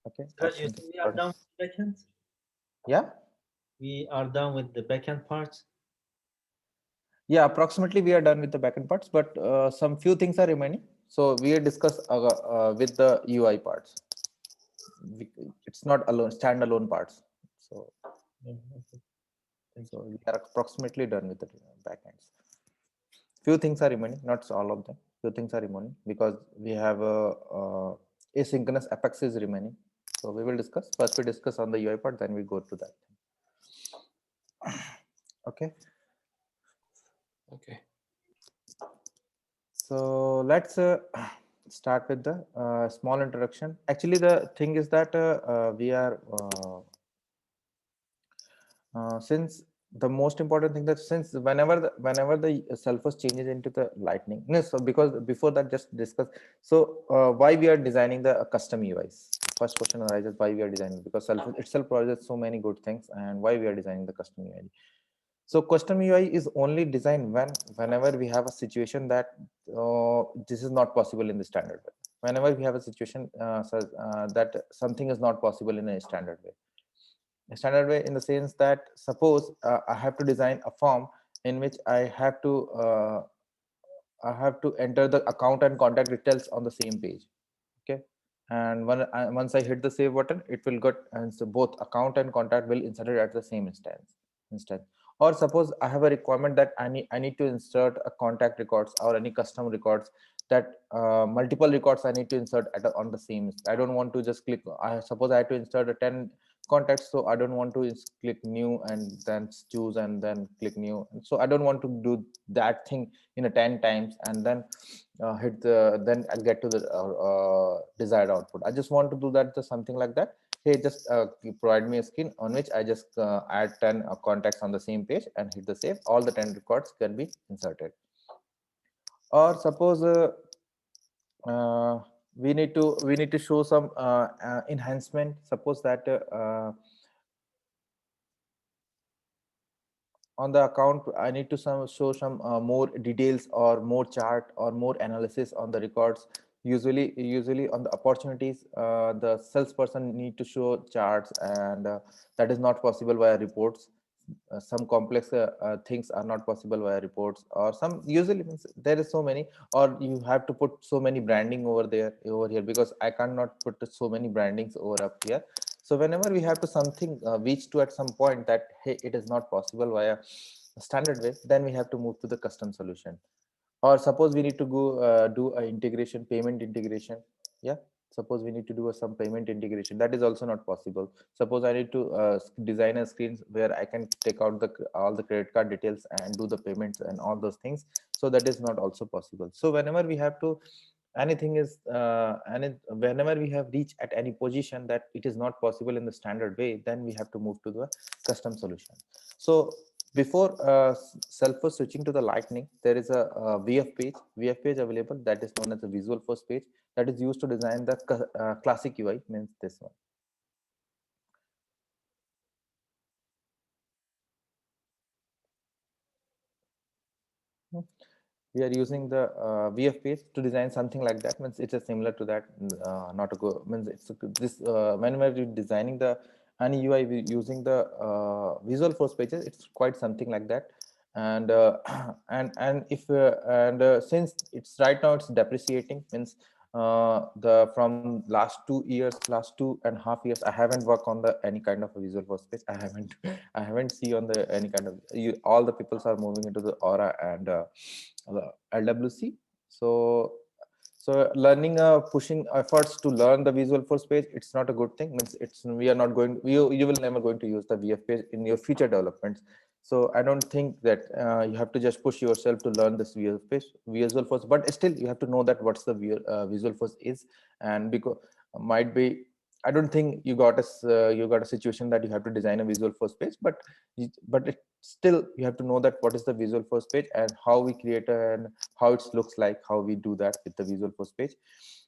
Okay, Because you action think we are record. done with the backend? Yeah, We are done with the backend part. yeah, approximately we are done with the backend parts, but some few things are remaining. So we discuss with the UI parts. It's not alone standalone parts. So Yeah, okay. Thank so you. we are approximately done with the backends. Few things are remaining, not all of them. Few things are remaining because we have asynchronous apex is remaining. So we will discuss first. We discuss on the UI part, then we go to that. Okay. Okay. So let's start with the small introduction. Actually, the thing is that we are since the most important thing that since whenever the Selfos changes into the lightning, no, so because before that just discuss. So why we are designing the custom UIs? First question arises, why we are designing, because Selfos itself provides so many good things, and why we are designing the custom UI. So custom UI is only designed whenever we have a situation that this is not possible in the standard way. Whenever we have a situation that something is not possible in a standard way. A standard way in the sense that suppose I have to design a form in which I have to enter the account and contact details on the same page. Okay, and once I hit the save button, it will get, and so both account and contact will inserted at the same instance. Or suppose I have a requirement that I need to insert a contact records or any custom records, that multiple records I need to insert on the same. I don't want to just click. I suppose I have to insert a 10 contacts, so I don't want to click new and then choose and then click new. So I don't want to do that thing in a 10 times and then hit the then I'll get to the desired output. I just want to do that, just something like that. Hey, just you provide me a screen on which I just add 10 contacts on the same page and hit the save. All the 10 records can be inserted. Or suppose uh, we need to show some enhancement. Suppose that on the account I need to show some more details or more chart or more analysis on the records. Usually on the opportunities, the salesperson need to show charts, and that is not possible via reports. Some complex things are not possible via reports, or some usually means there is so many, or you have to put so many branding over here, because I cannot put so many brandings over up here. So whenever we have to something reach to at some point that hey, it is not possible via standard way, then we have to move to the custom solution. Or suppose we need to go do a integration, payment integration. Yeah, suppose we need to do some payment integration, that is also not possible. Suppose I need to design a screen where I can take out all the credit card details and do the payments and all those things, so that is not also possible. So whenever we have to anything is whenever we have reached at any position that it is not possible in the standard way, then we have to move to the custom solution. So before Self switching to the lightning, there is a vf page available, that is known as the visual first page, that is used to design the classic UI, means this one. We are using the VF page to design something like that. Means it's a similar to that. Not a go means it's this whenever you're designing the any UI using the Visual Force pages, it's quite something like that. And and if and since it's right now it's depreciating, means the from last 2.5 years, I haven't worked on the any kind of a Visual Force page. I haven't see on the any kind of all the peoples are moving into the Aura and LWC. So learning pushing efforts to learn the Visual Force page, it's not a good thing. Means it's we are not going, you will never going to use the VF page in your future developments. So I don't think that you have to just push yourself to learn this Visual Force, but still you have to know that what's the Visual Force is. And because might be, I don't think you got a situation that you have to design a Visual Force page, but still you have to know that what is the Visual Force page and how we create and how it looks like, how we do that with the Visual Force page.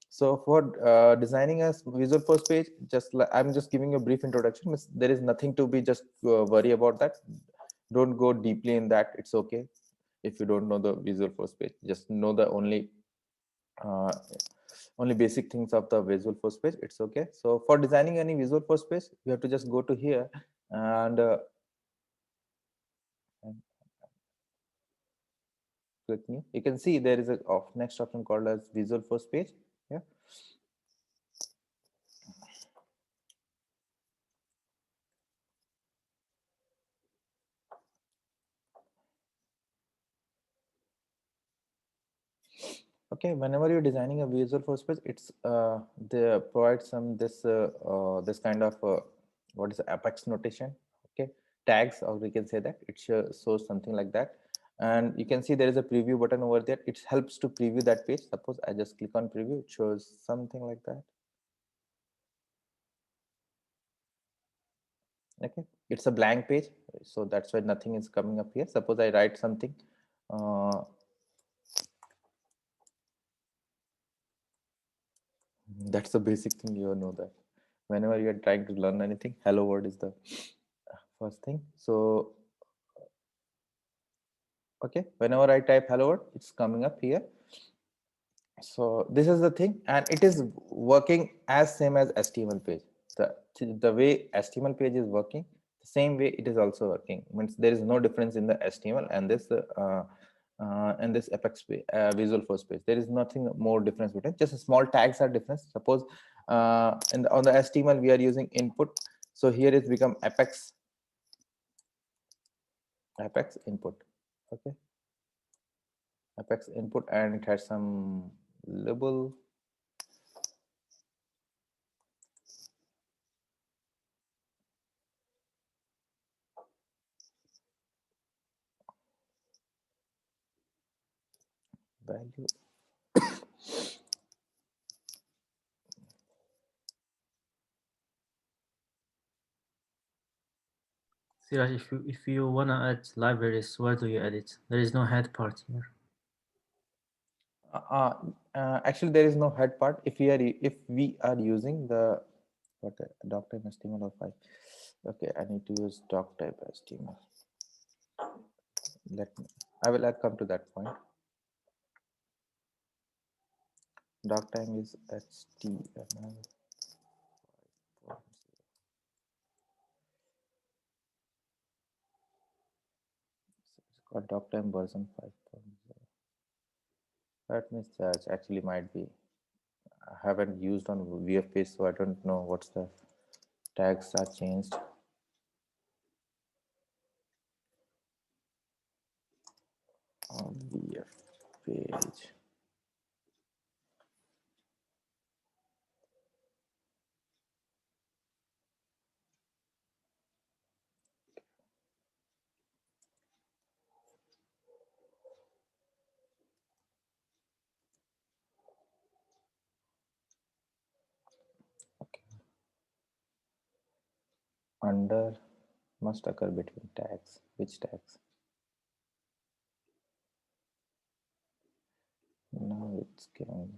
So for designing a Visual Force page, just like I'm just giving you a brief introduction. There is nothing to be just worry about that. Don't go deeply in that. It's okay if you don't know the Visual Force page. Just know the only uh, only basic things of the Visual Force page. It's okay. So for designing any Visual Force page, you have to just go to here and click new. You can see there is a next option called as Visual Force page. Yeah. Okay, whenever you're designing a Visual Force page, it's they provide some this kind of what is Apex notation. Okay, tags, or we can say that it shows something like that. And you can see there is a preview button over there. It helps to preview that page. Suppose I just click on preview, it shows something like that. Okay, it's a blank page, so that's why nothing is coming up here. Suppose I write something. That's the basic thing, you know that whenever you're trying to learn anything, hello world is the first thing. So okay, whenever I type hello world, it's coming up here. So this is the thing, and it is working as same as HTML page. The way HTML page is working, the same way it is also working. Means there is no difference in the HTML and this Apex page, Visual Force page. There is nothing more difference between. Just small tags are different. Suppose on the HTML we are using input, so here it's become Apex input. Okay, Apex input, and it has some label. Value. Siraj, if you wanna add libraries, where do you add it? There is no head part here. Actually, there is no head part. If we are using the what doc type HTML5. Okay, I need to use doc type HTML. I'll come to that point. Doc type is HTML. It's called doc type version 5.0. Let me search. Actually, might be. I haven't used on VF page, so I don't know what's the tags are changed. On VF page. Under must occur between tags. Which tags? Now it's giving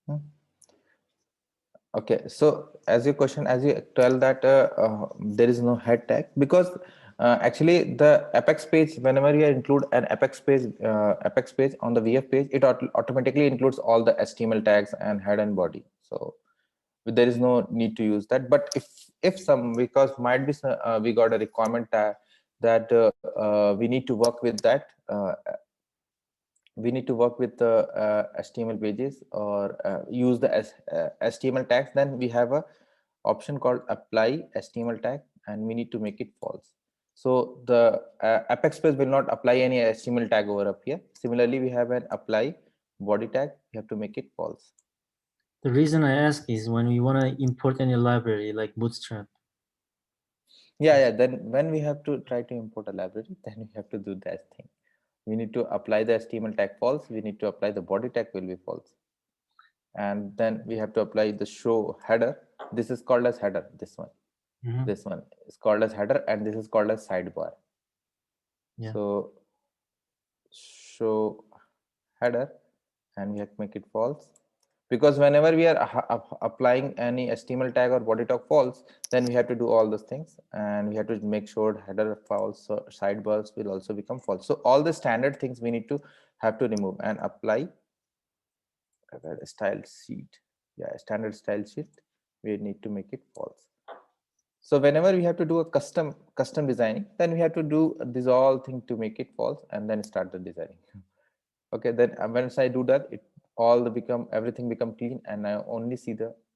this. Okay, so as your question, as you tell that there is no head tag, because actually the Apex page, whenever you include an Apex page on the VF page, it automatically includes all the HTML tags and head and body. So there is no need to use that. But if some, because might be we got a requirement tag that we need to work with that. We need to work with the HTML pages or use the HTML tags, then we have a option called apply HTML tag, and we need to make it false. So the Apex page will not apply any HTML tag over up here. Similarly, we have an apply body tag. We have to make it false. The reason I ask is when we want to import any library like Bootstrap. Yeah. Then when we have to try to import a library, then we have to do that thing. We need to apply the HTML tag false. We need to apply the body tag will be false. And then we have to apply the show header. This is called as header. This one. This one is called as header, and this is called as sidebar. Yeah. So show header, and we have to make it false. because whenever we are applying any HTML tag or body tag false, then we have to do all those things, and we have to make sure header false, so sidebars will also become false. So all the standard things we need to have to remove and apply style sheet. Yeah, standard style sheet, we need to make it false. So whenever we have to do a custom designing, then we have to do this all thing to make it false and then start the designing. Okay, then once I do that, it all the everything become clean, and I only see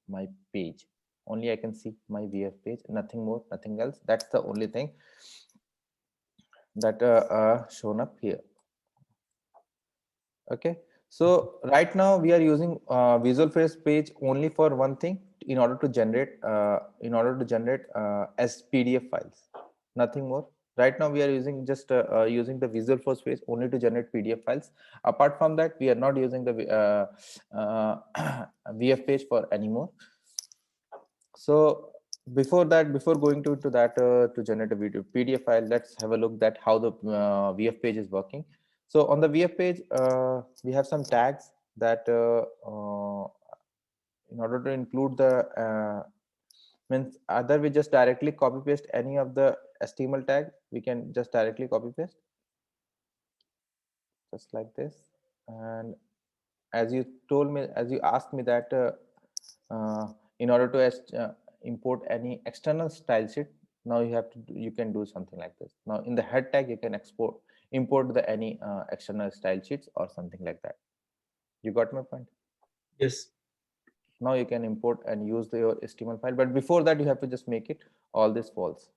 my page. Only I can see my VF page, nothing more, nothing else. That's the only thing that shown up here. Okay, so right now we are using Visual Face page only for one thing, in order to generate as PDF files, nothing more. Right now we are using just using the Visual Force page only to generate PDF files. Apart from that, we are not using the VF page for anymore. So before going to that to generate a video PDF file, let's have a look at how the VF page is working. So on the VF page, we have some tags that in order to include the means either we just directly copy paste any of the HTML tag, we can just directly copy paste just like this. And as you asked me that in order to import any external style sheet, now you can do something like this. Now in the head tag, you can import the any external style sheets or something like that. You got my point? Yes. Now you can import and use your HTML file, but before that you have to just make it all this false.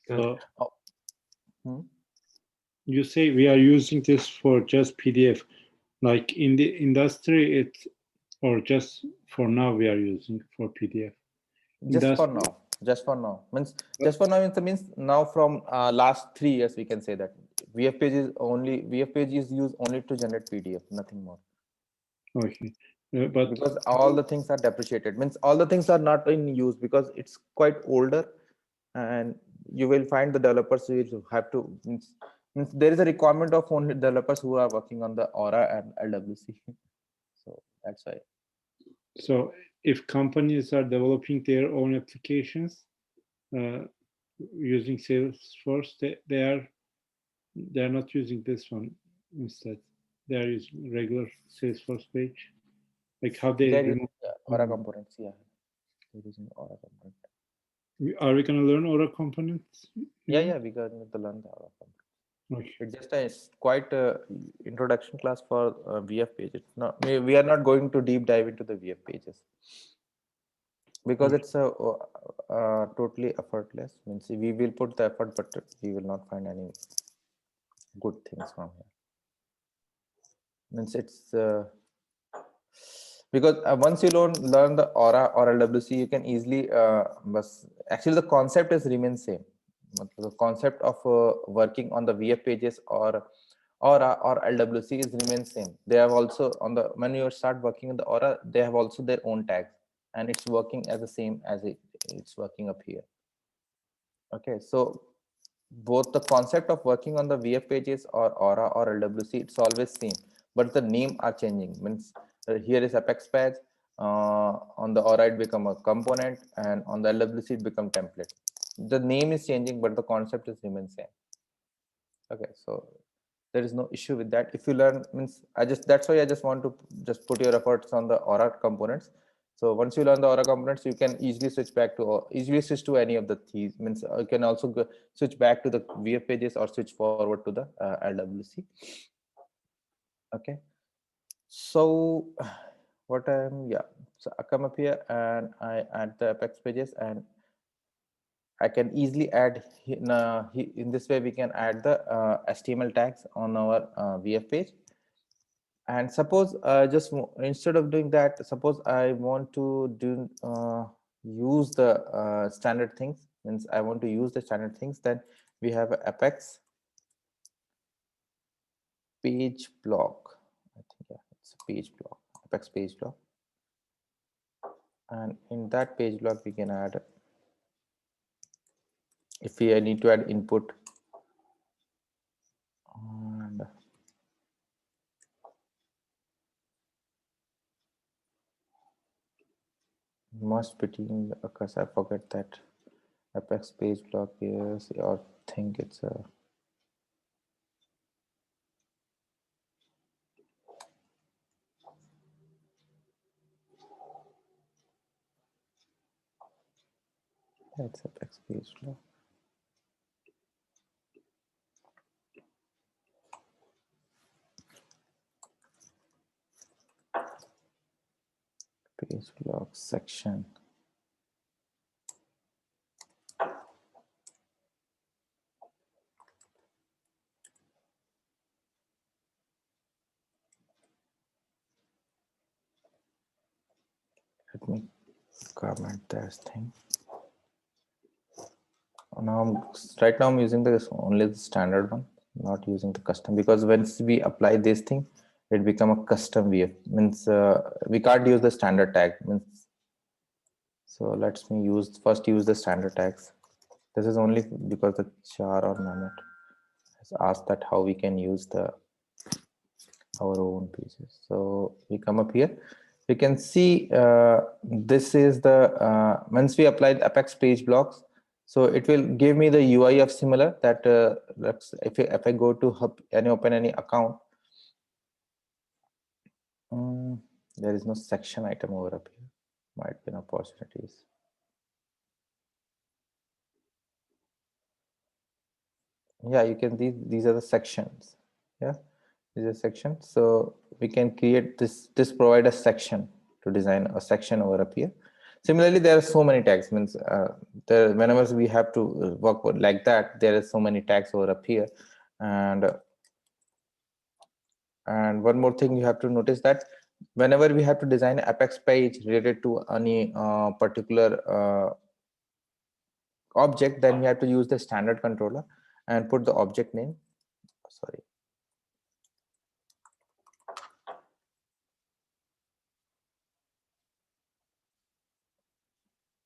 Got it. You say we are using this for just PDF, like in the industry, or just for now we are using for PDF? Just for now means now from last 3 years we can say that VF page is used only to generate PDF, nothing more. Okay, but because all the things are depreciated, means all the things are not in use because it's quite older, and you will find the developers who will have to means there is a requirement of only developers who are working on the Aura and LWC. So that's why. So if companies are developing their own applications using Salesforce, they are not using this one. Instead, they are using regular Salesforce page. Like how they remove Aura components. Yeah, they're using Aura component. Are we going to learn Aura components? Yeah, we got to learn the Aura components. Okay. It's just quite a introduction class for VF page. It's not, we are not going to deep dive into the VF pages because it's totally effortless. Means we will put the effort, but we will not find any good things from here. Means it's because once you learn the Aura or LWC, you can easily actually the concept is remain same. The concept of working on the VF pages or Aura or LWC is remain same. They have also when you start working in the Aura, they have also their own tags, and it's working as the same as it's working up here. Okay, so both the concept of working on the VF pages or Aura or LWC, it's always same, but the name are changing. Means here is Apex page, on the Aura it become a component, and on the LWC it become template. The name is changing, but the concept is remain same. Okay, so there is no issue with that. If you learn, means that's why I just want to just put your efforts on the Aura components. So once you learn the Aura components, you can easily switch to any of the these. Means you can also switch back to the VF pages or switch forward to the LWC. Okay, so so I come up here and I add the Apex pages, and I can easily add in this way we can add the HTML tags on our VF page. And suppose just instead of doing that, suppose I want to use the standard things. Means I want to use the standard things. Then we have Apex page block. I think it's a page block, Apex page block. And in that page block, we can add, if we need to add input, and must between because I forget that Apex page block is or think it's a it's Apex page block. Page block section. Let me comment this thing. Right now I'm using this only the standard one, not using the custom, because once we apply this thing, it become a custom VF. Means we can't use the standard tag. Means so let's me first use the standard tags. This is only because the char or Mehmet has asked that how we can use our own pages. So we come up here. We can see this is the once we apply the Apex page blocks. So it will give me the UI of similar that if I go to hub and open any account, there is no section item over up here. Might be an opportunities. Yeah, you can these are the sections. Yeah, these are sections. So we can create this provide a section to design a section over up here. Similarly, there are so many tags. Means whenever we have to work with like that, there are so many tags over up here, and one more thing you have to notice that whenever we have to design an Apex page related to any particular object, then we have to use the standard controller and put the object name. Sorry.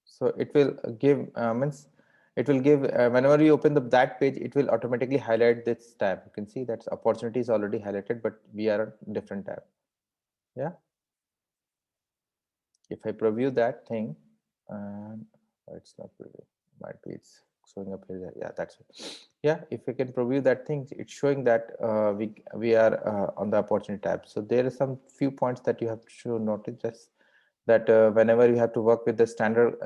So it will give means it will give whenever you open that page, it will automatically highlight this tab. You can see that opportunity is already highlighted, but we are a different tab. Yeah. If I preview that thing, and it's not preview, might be it's showing up here. Yeah, that's it. Yeah, if we can preview that thing, it's showing that we are on the opportunity tab. So there are some few points that you have to notice. Just that whenever you have to work with the standard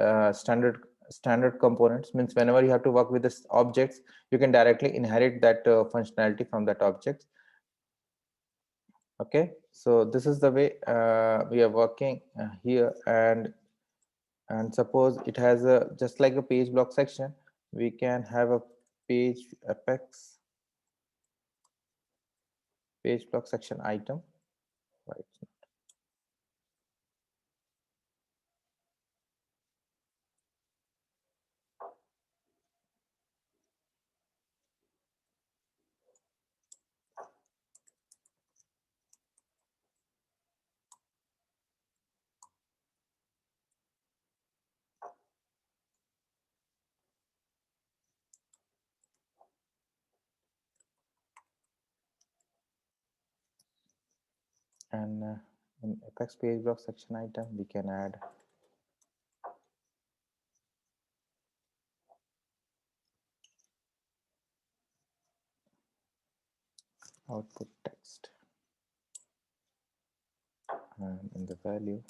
components, means whenever you have to work with this objects, you can directly inherit that functionality from that object. Okay, so this is the way we are working here, and suppose it has a just like a page block section, we can have a page Apex page block section item, right? And in Apex page block section item, we can add output text, and in the value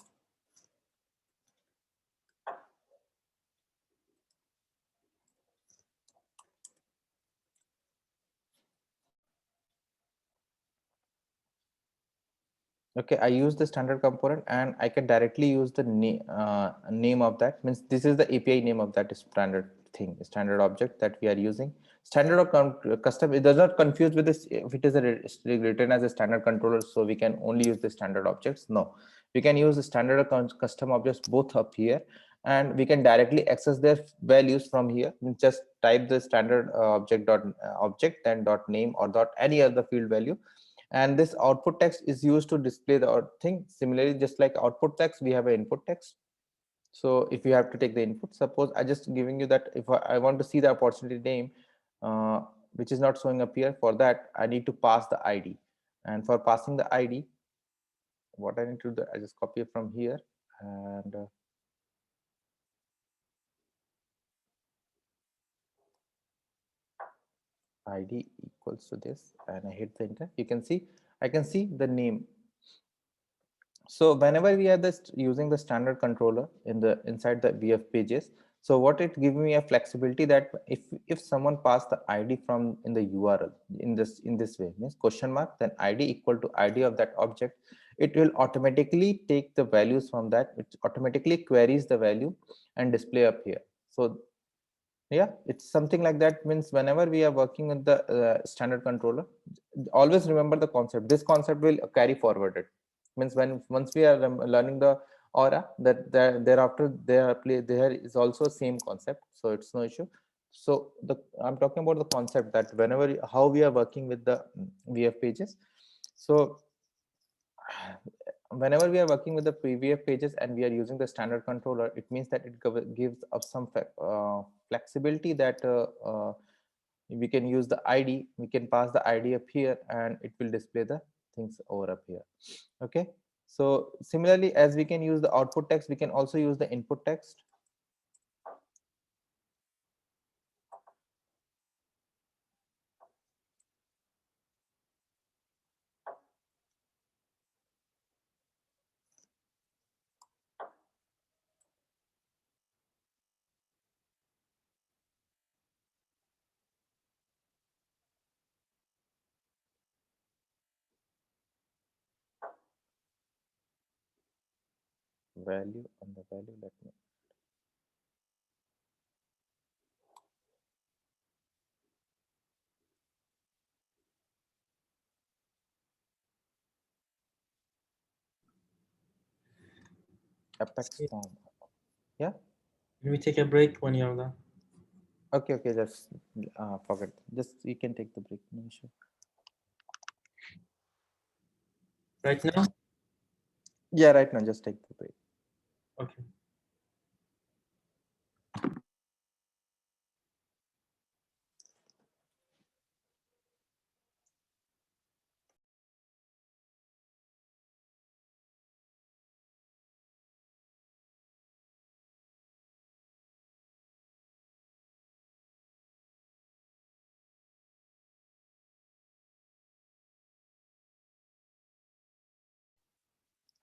okay, I use the standard component and I can directly use the name of that. Means this is the API name of that standard thing, standard object that we are using. Standard or custom, it does not confuse with this if it is written as a standard controller, so we can only use the standard objects. No, we can use the standard or custom objects both up here, and we can directly access their values from here. Just type the standard object then dot name or dot any other field value, and this output text is used to display the thing. Similarly, just like output text, we have an input text. So if you have to take the input, suppose I just giving you that if I want to see the opportunity name which is not showing up here, for that I need to pass the ID, and for passing the ID, what I need to do, I just copy it from here, and id equals to this, and I hit the enter. You can see I can see the name. So whenever we are using the standard controller inside the VF pages, so what it gives me a flexibility that if someone pass the ID from in the URL in this way, means question mark, then ID equal to ID of that object, it will automatically take the values from that. It automatically queries the value and display up here. So yeah, it's something like that. Means whenever we are working with the standard controller, always remember the concept. This concept will carry forwarded. Means once we are learning the Aura, thereafter there is also same concept, so it's no issue. So I'm talking about the concept that whenever how we are working with the VF pages. So whenever we are working with the VF pages and we are using the standard controller, it means that it gives us some flexibility that we can use the ID, we can pass the ID up here and it will display the things over up here. Okay, so similarly, as we can use the output text, we can also use the input text. Value and the value, let me Apex form. Yeah. Can we take a break when you're done? Okay, just forget. Just you can take the break. No issue. Right now? Yeah, right now, just take the break. Okay.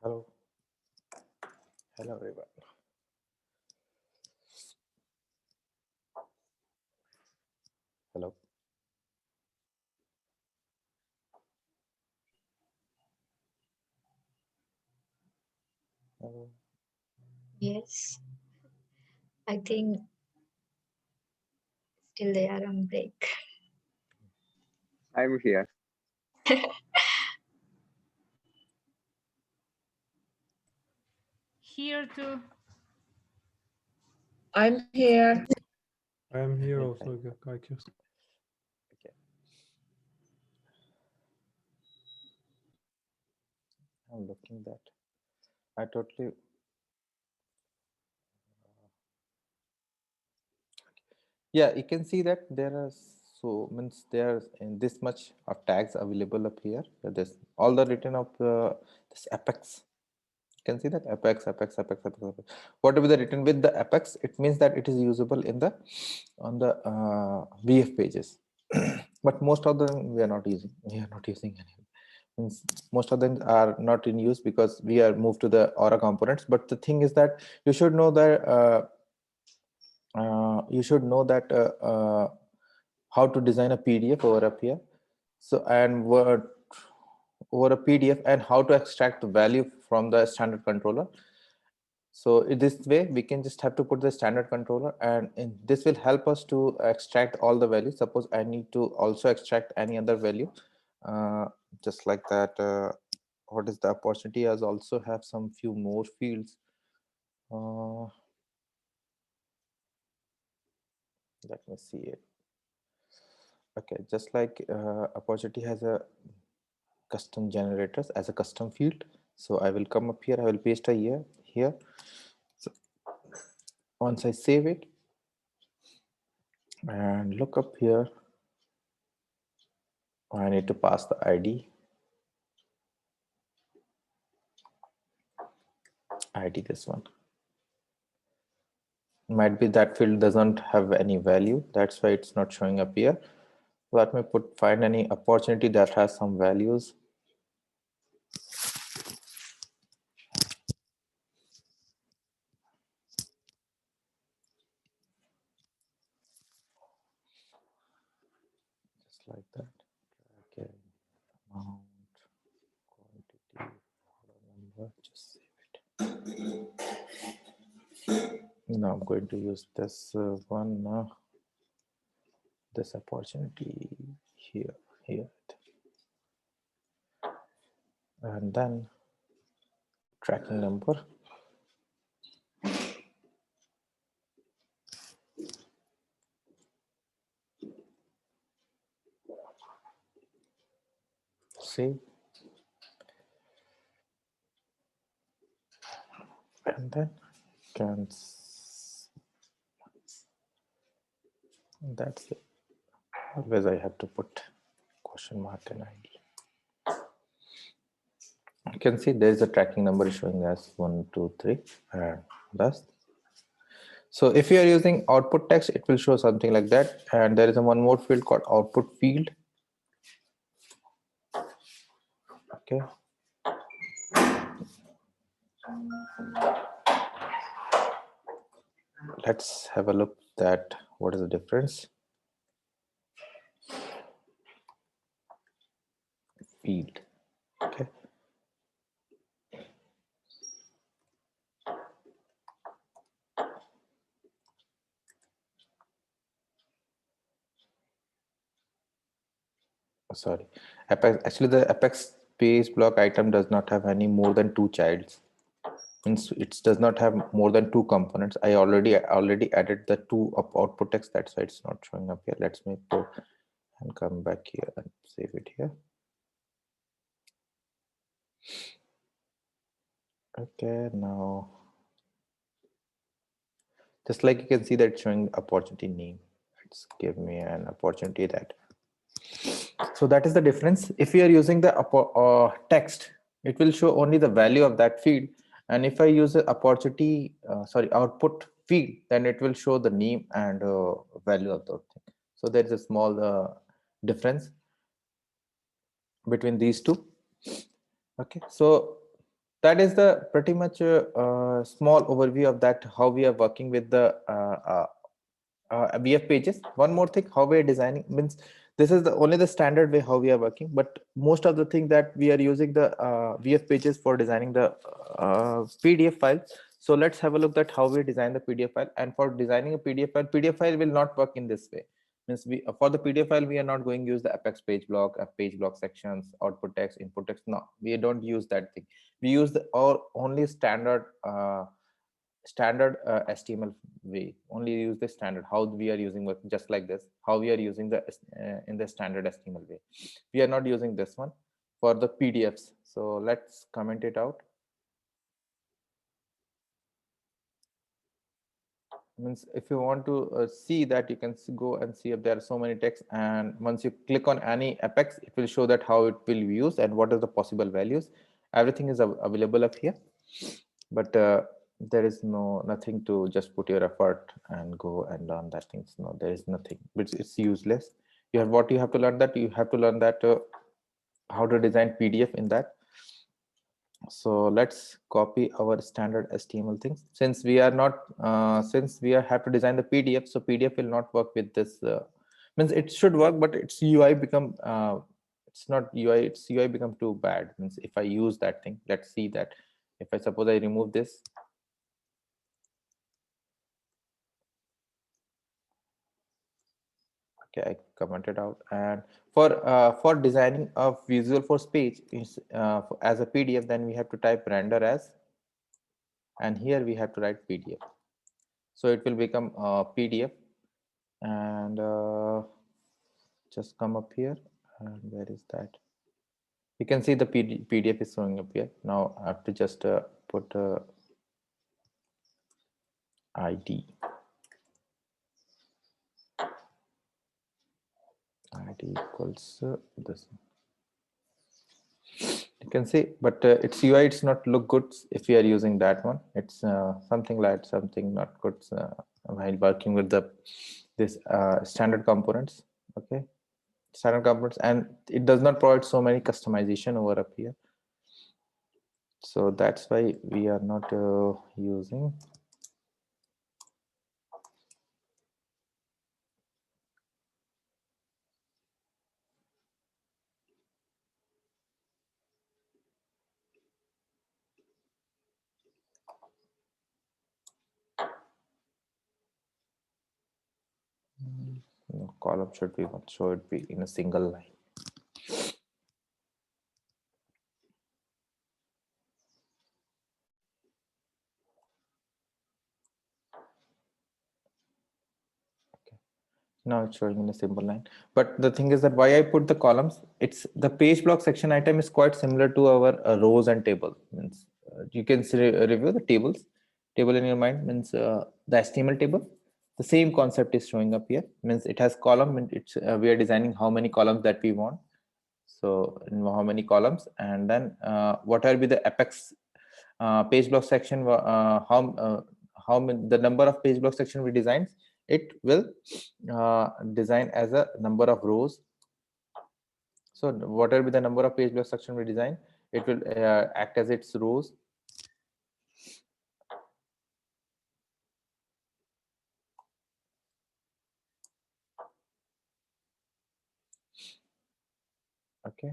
Hello. Hello, everyone. Hello. Hello. Yes, I think still they are on break. I'm here. Here too. I'm here. I am here Okay, also, Kaikus. Okay. I'm looking that. I totally. Yeah, you can see that there are means there's in this much of tags available up here. There's all the written of this apex. You can see that apex. Whatever the written with the apex, it means that it is usable in the on the VF pages. But most of them we are not using. We are not using any. Means most of them are not in use because we are moved to the Aura components. But the thing is that you should know that. You should know that how to design a PDF over up here. So and Word over a PDF and how to extract the value from the standard controller. So in this way, we can just have to put the standard controller, and this will help us to extract all the values. Suppose I need to also extract any other value, just like that. What is the opportunity? As also have some few more fields. Let me see it. Okay, just like opportunity has a custom generators as a custom field. So I will come up here, I will paste a here. So once I save it and look up here, I need to pass the ID this one. Might be that field doesn't have any value, that's why it's not showing up here. Let me find any opportunity that has some values. Just like that. Okay. Amount, quantity, order number, just save it. Now I'm going to use this one, this opportunity here, and then tracking number. Save. And then can, that's it. Always I have to put question mark and ID. You can see there is a tracking number showing as 1, 2, 3, and that's. So if you are using output text, it will show something like that. And there is a one more field called output field. Okay. Let's have a look at what is the difference. Field. Okay. Sorry, Apex, actually the Apex space block item does not have any more than 2 childs. Means it does not have more than 2 components. I already added the 2 of output text, that's why it's not showing up here. Let's make it and come back here and save it here. Okay, now just like you can see that showing opportunity name. Let's give me an opportunity that. So that is the difference. If we are using the text, it will show only the value of that field. And if I use the opportunity, output field, then it will show the name and value of the thing. So there is a small difference between these two. Okay, so that is the pretty much small overview of that, how we are working with the VF pages. One more thing, how we are designing means this is the only the standard way how we are working, but most of the thing that we are using the VF pages for designing the PDF file. So let's have a look at how we design the PDF file. And for designing a PDF file will not work in this way. Means we for the PDF file we are not going to use the Apex page block, page block sections, output text, input text. No, we don't use that thing. We use the only standard HTML way. Only use the standard how we are using just like this. How we are using the in the standard HTML way. We are not using this one for the PDFs. So let's comment it out. Means if you want to see that, you can go and see if there are so many texts, and once you click on any Apex, it will show that how it will be used and what are the possible values. Everything is available up here, but there is nothing to just put your effort and go and learn that things. No, there is nothing, which it's useless. You have what you have to learn, that you have to learn that how to design PDF in that. So let's copy our standard HTML things. Since we are not have to design the PDF, so PDF will not work with this. Means it should work, but its UI become it's not UI. Its UI become too bad. Means if I use that thing, let's see that. If I suppose I remove this. Okay, I commented out. And for designing a Visualforce page is as a PDF, then we have to type render as, and here we have to write PDF. So it will become PDF, and just come up here, and where is that? You can see the PDF is showing up here. Now I have to just put ID. ID equals this. You can see, but its UI it's not look good if we are using that one. It's something not good while working with this standard components. Okay, standard components, and it does not provide so many customization over up here. So that's why we are not using. No, column should be one, so it be in a single line. Now it's showing in a simple line. But the thing is that why I put the columns, it's the page block section item is quite similar to our rows and table. Means you can review the tables. Table in your mind means the HTML table. The same concept is showing up here. Means it has column, and it's we are designing how many columns that we want. So how many columns, and then what will be the apex page block section? How many, the number of page block section we design, it will design as a number of rows. So what will be the number of page block section we design, it will act as its rows. Okay.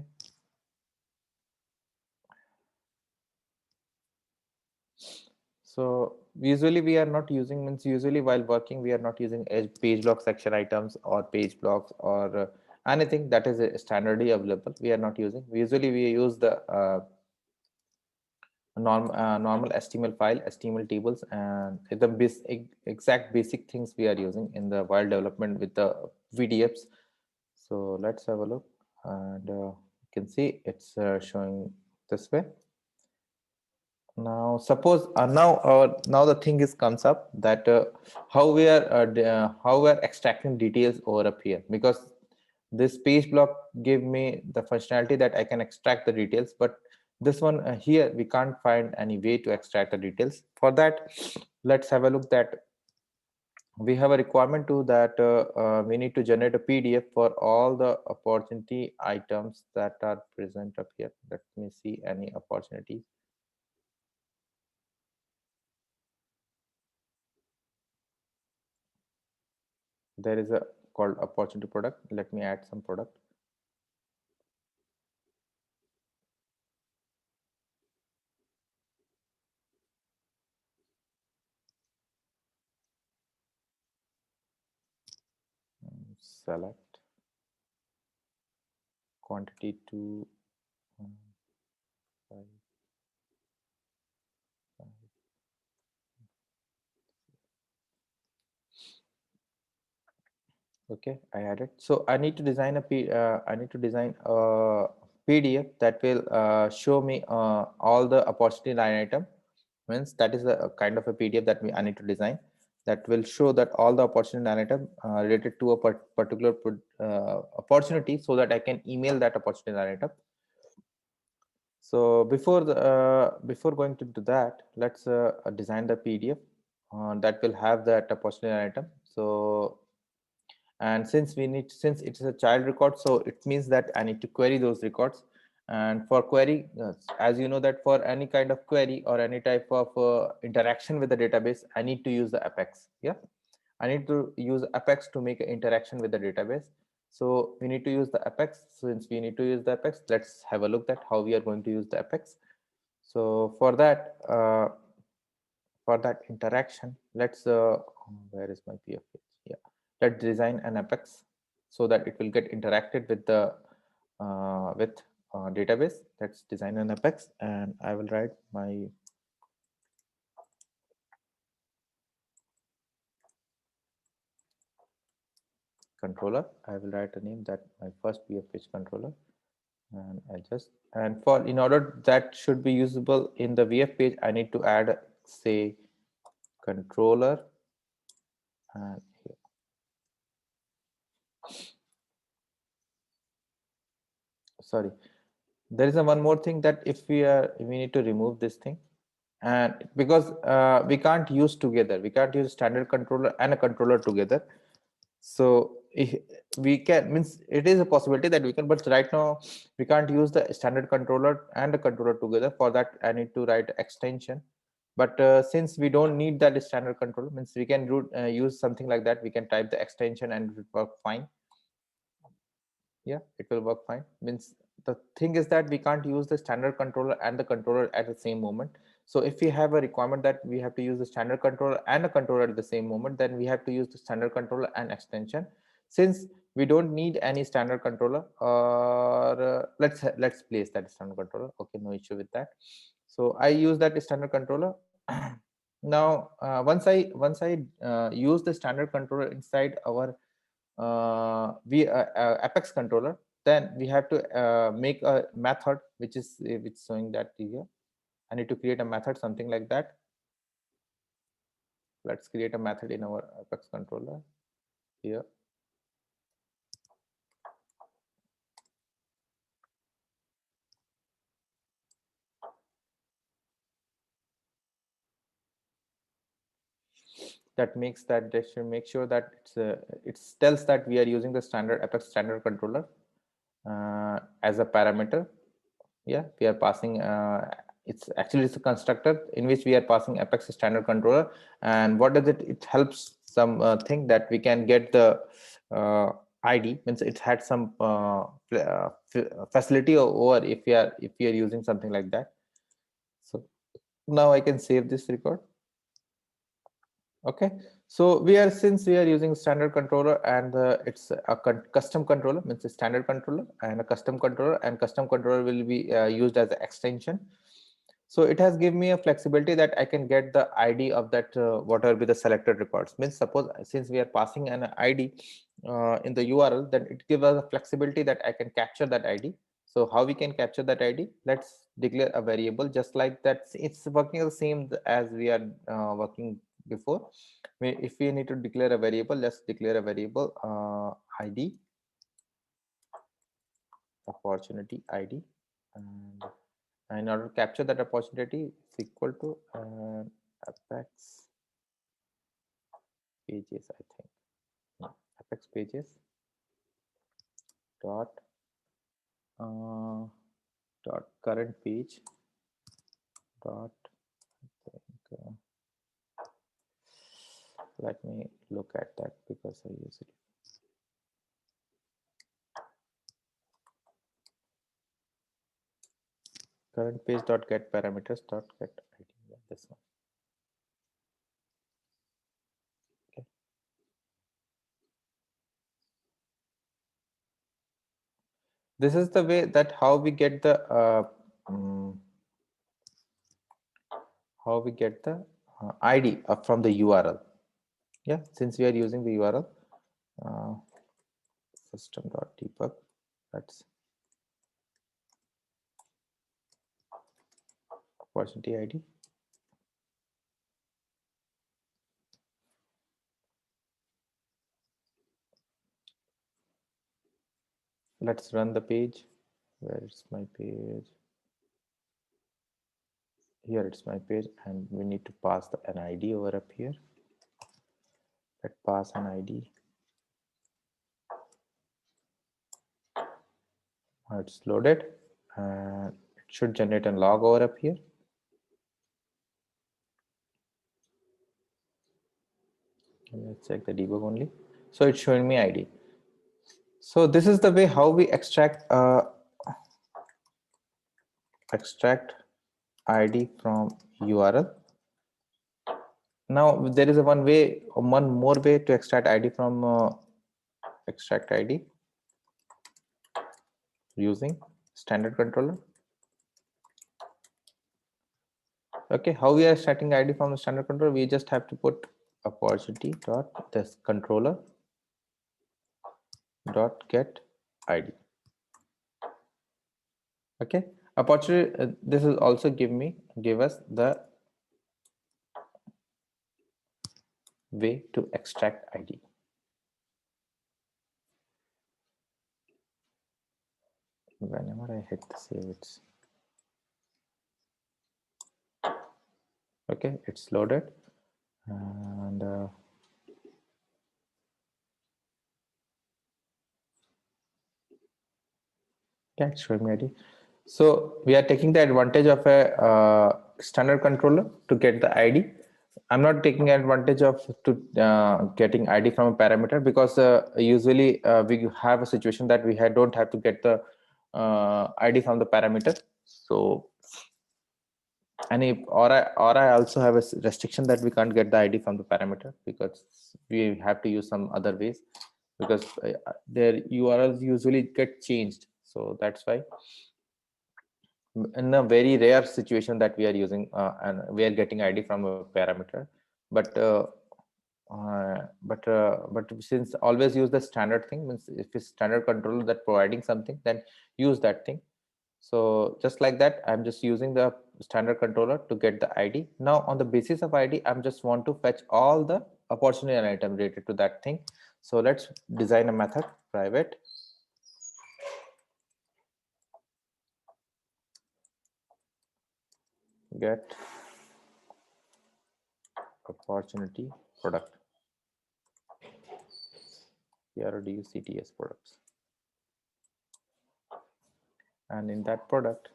So usually we are not using, means usually while working we are not using page block section items or page blocks or anything that is standardly available. We are not using. Usually we use the normal HTML file, HTML tables, and the exact basic things we are using in the while development with the VDFs. So let's have a look, and you can see it's showing this way. Now suppose now the thing is comes up that how we are extracting details over up here, because this page block give me the functionality that I can extract the details, but this one here we can't find any way to extract the details. For that, let's have a look that we have a requirement to that we need to generate a PDF for all the opportunity items that are present up here. Let me see any opportunities. There is a called opportunity product. Let me add some product. Select quantity to 5, 5. Okay, I added. So I need to design I need to design a PDF that will show me all the opportunity line item. Means that is a kind of a PDF that I need to design that will show that all the opportunity line item related to a particular opportunity, so that I can email that opportunity line item. So before going to do that, let's design the PDF that will have that opportunity item. So, and since it is a child record, so it means that I need to query those records. And for query, as you know that for any kind of query or any type of interaction with the database, I need to use the Apex. Yeah, I need to use Apex to make an interaction with the database. So we need to use the Apex. Since we need to use the Apex, let's have a look at how we are going to use the Apex. So for that interaction, let's where is my PF page? Yeah, let's design an Apex so that it will get interacted with the database. Let's design an Apex, and I will write my controller. I will write a name that my first PF page controller, and in order that should be usable in the VF page, I need to add say controller, and here. Sorry, there is one more thing that if we need to remove this thing, and because we can't use together, we can't use standard controller and a controller together. So if we can, means it is a possibility that we can, but right now we can't use the standard controller and the controller together. For that I need to write extension. But since we don't need that standard controller, means we can use something like that. We can type the extension and it will work fine. Yeah, it will work fine. Means the thing is that we can't use the standard controller and the controller at the same moment. So if we have a requirement that we have to use the standard controller and a controller at the same moment, then we have to use the standard controller and extension. Since we don't need any standard controller, or let's place that standard controller. Okay, no issue with that. So I use that standard controller. Now once I use the standard controller inside our Apex controller, then we have to make a method which is showing that here. I need to create a method, something like that. Let's create a method in our Apex controller here. That makes that they should make sure that it tells that we are using the standard Apex standard controller as a parameter. Yeah, we are passing it's a constructor in which we are passing Apex standard controller. And what does it helps some thing that we can get the ID, means it had some facility over if we are using something like that. So now I can save this record. Okay, so since we are using standard controller and it's a custom controller, means a standard controller and a custom controller, and custom controller will be used as an extension. So it has given me a flexibility that I can get the ID of that whatever be the selected records. Means suppose since we are passing an ID in the URL, then it gives us a flexibility that I can capture that ID. So how we can capture that ID? Let's declare a variable just like that. It's working the same as we are working before. If we need to declare a variable, let's declare a variable ID, opportunity ID, and in order to capture that opportunity, it's equal to Apex pages, I think. No, Apex pages dot current page dot, I think, let me look at that because I use it. Current page dot get parameters dot get ID. Yeah, this one. Okay. This is the way that how we get the ID from the URL. Yeah, since we are using the URL system.debug, that's opportunity ID. Let's run the page. Where is my page? Here it's my page, and we need to pass an ID over up here. Let's pass an ID. It's loaded, and it should generate a log over up here. Let's check the debug only. So it's showing me ID. So this is the way how we extract ID from URL. Now there is one more way to extract ID from extract ID using standard controller. Okay, how we are extracting ID from the standard controller? We just have to put opportunity dot this controller dot get ID. Okay, opportunity this is also give us the way to extract ID. Whenever I hit the save, it's okay, it's loaded, and Yeah, it's showing me ID. So we are taking the advantage of a standard controller to get the ID. I'm not taking advantage of getting ID from a parameter, because usually we have a situation that we don't have to get the ID from the parameter. So I also have a restriction that we can't get the ID from the parameter, because we have to use some other ways, because their URLs usually get changed. So that's why, in a very rare situation that we are using and we are getting ID from a parameter, but since always use the standard thing, means if it's standard controller that providing something, then use that thing. So just like that, I'm just using the standard controller to get the ID. Now on the basis of ID, I'm just want to fetch all the opportunity and item related to that thing. So let's design a method, private get opportunity product, PRODUCTS products. And in that product,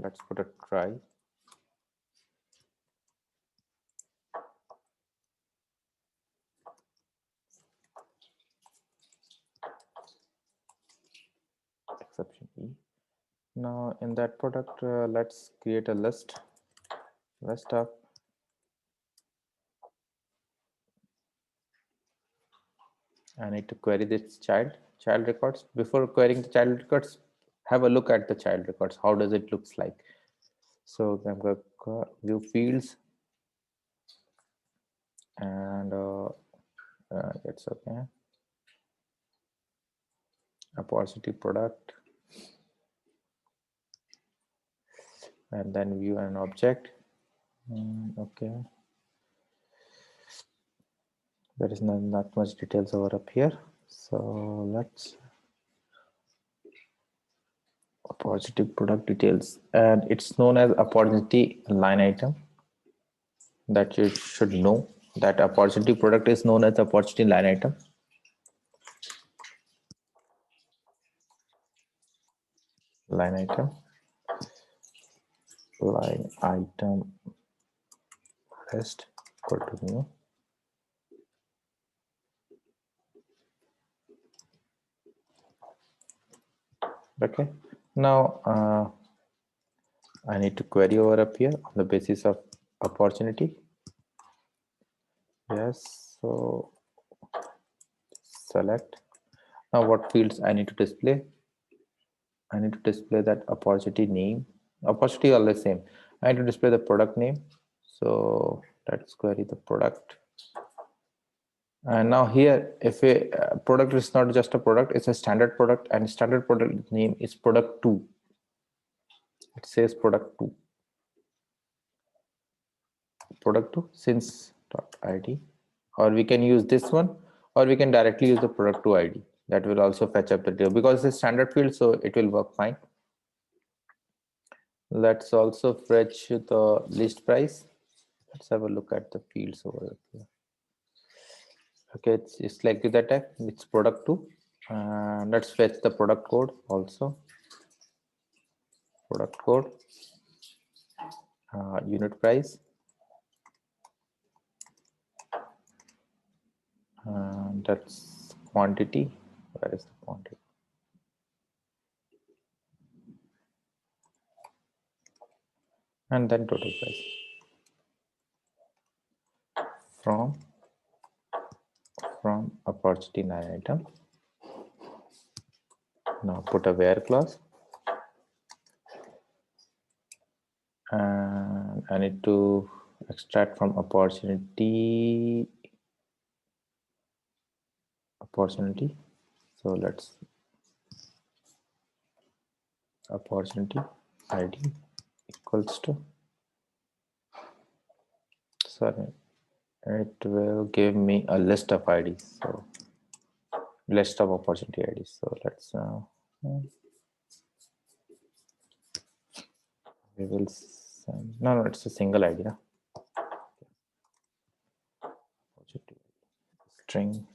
let's put a try. Exception E. Now in that product, let's create a list of I need to query this child records. Before querying the child records, have a look at the child records. How does it looks like? So I'm going to view fields, and it's okay. Opportunity product, and then view an object. Okay. There is not much details over up here. So let's opportunity product details, and it's known as opportunity line item. That you should know that opportunity product is known as opportunity line item. Line item rest equal to new. Okay, now I need to query over up here on the basis of opportunity. Yes, so select. Now what fields I need to display? I need to display that opportunity name. Opportunity all the same. I need to display the product name. So let's query the product. And now here, if a product is not just a product, it's a standard product, and standard product name is product 2. It says product 2. Product 2 since .id, or we can use this one, or we can directly use the product 2 ID. That will also fetch up the data, because it's a standard field, so it will work fine. Let's also fetch the list price. Let's have a look at the fields over here. Okay, it's like that type. It's product 2. Let's fetch the product code also. Product code, unit price, that's quantity. Where is the quantity? And then total price. From opportunity line item. Now put a where clause, and I need to extract from opportunity. So let's opportunity ID equals to, sorry, it will give me a list of IDs. So list of opportunity IDs. So let's we will send, no, it's a single ID. No? String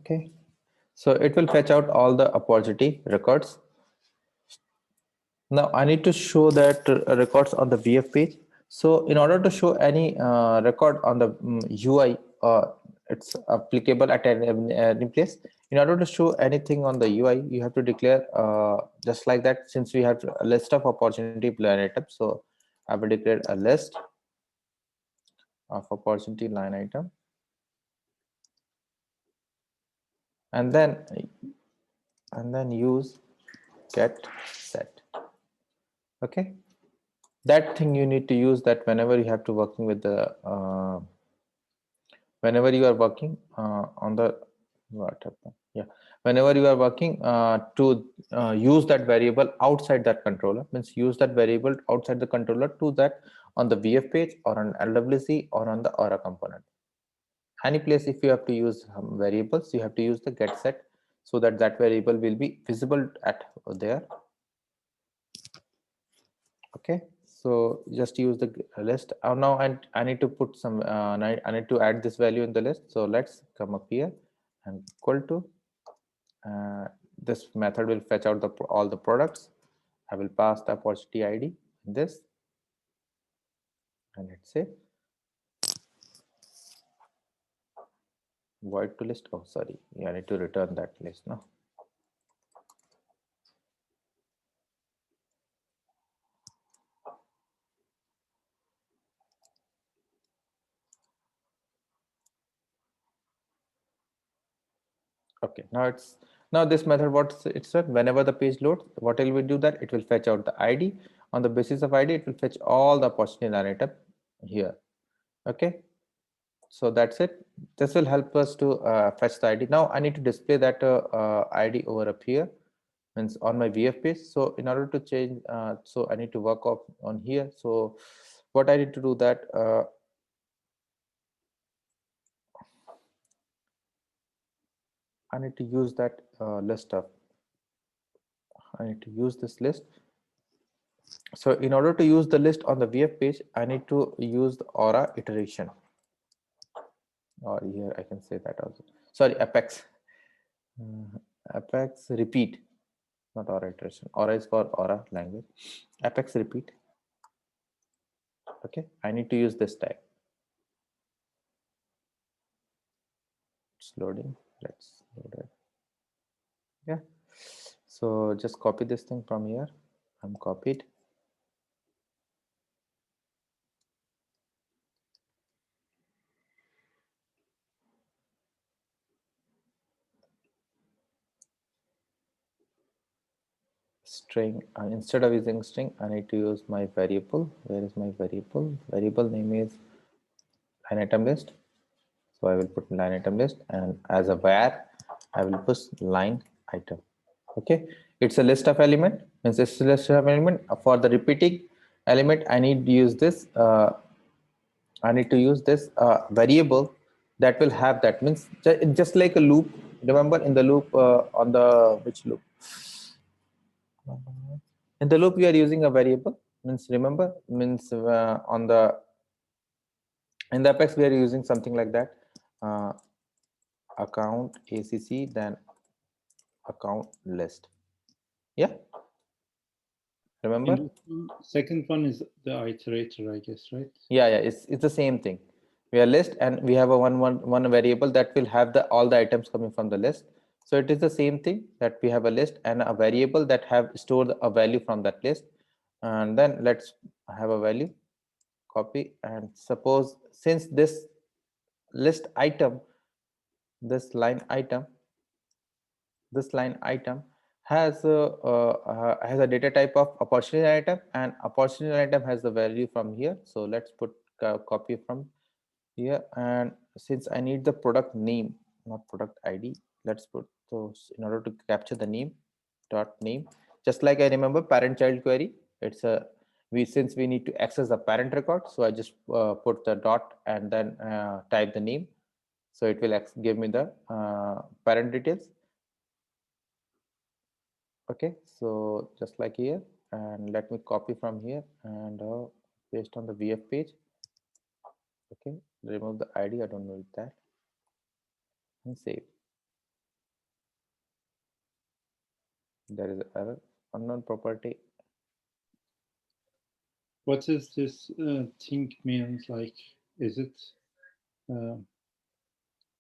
Okay, so it will fetch out all the opportunity records. Now I need to show that records on the VF page. So in order to show any record on the UI, it's applicable at any place. In order to show anything on the UI, you have to declare just like that. Since we have a list of opportunity line items, so I will declare a list of opportunity line item, and then use get set. Okay, that thing you need to use that whenever you have to working with the whenever you are working on the what happened, yeah, whenever you are working to use that variable outside that controller, means use that variable outside the controller to that on the VF page or on LWC or on the Aura component. Any place if you have to use variables, you have to use the get set, so that that variable will be visible at there. Okay, so just use the list. Now I need to put some I need to add this value in the list. So let's come up here and equal to this method will fetch out all the products. I will pass the opportunity ID in this, and let's say void to list. Oh, sorry, yeah, I need to return that list now. Okay, now this method, what it said, whenever the page loads, what it will do that it will fetch out the ID. On the basis of ID, it will fetch all the opportunity line item here. Okay, so that's it. This will help us to fetch the ID. Now I need to display that ID over up here, means on my VF page. So in order to change, so I need to work off on here. So what I need to do that I need to use that list of, I need to use this list. So in order to use the list on the VF page, I need to use the Aura iteration, or here I can say that also. Sorry, Apex, Apex repeat, not Aura iteration. Aura is for Aura language. Apex repeat. Okay, I need to use this tag. It's loading. Let's load it. Yeah. So just copy this thing from here. I'm copied. String, instead of using string, I need to use my variable. Where is my variable? Variable name is line item list. So I will put line item list, and as a var, I will push line item. Okay, it's a list of element. Means it's a list of element. For the repeating element, I need to use this. I need to use this variable that will have that. Means just like a loop. Remember in the loop on the which loop? In the loop, we are using a variable. Means remember, means on the in the Apex we are using something like that. Account ACC, then account list. Yeah, remember? Second one is the iterator, I guess, right? Yeah, it's the same thing. We are list, and we have a one variable that will have all the items coming from the list. So it is the same thing, that we have a list and a variable that have stored a value from that list. And then let's have a value, copy, and suppose since this list item, this line item has a data type of opportunity item, and opportunity item has the value from here. So let's put copy from here, and since I need the product name, not product ID, let's put those in order to capture the name, dot name. Just like I remember parent child query, it's a since we need to access the parent record, so I just put the dot and then type the name, so it will give me the parent details. Okay, so just like here, and let me copy from here and paste on the VF page. Okay, remove the ID, I don't know that, and save. There is error. Unknown property. What is this thing means? Like, is it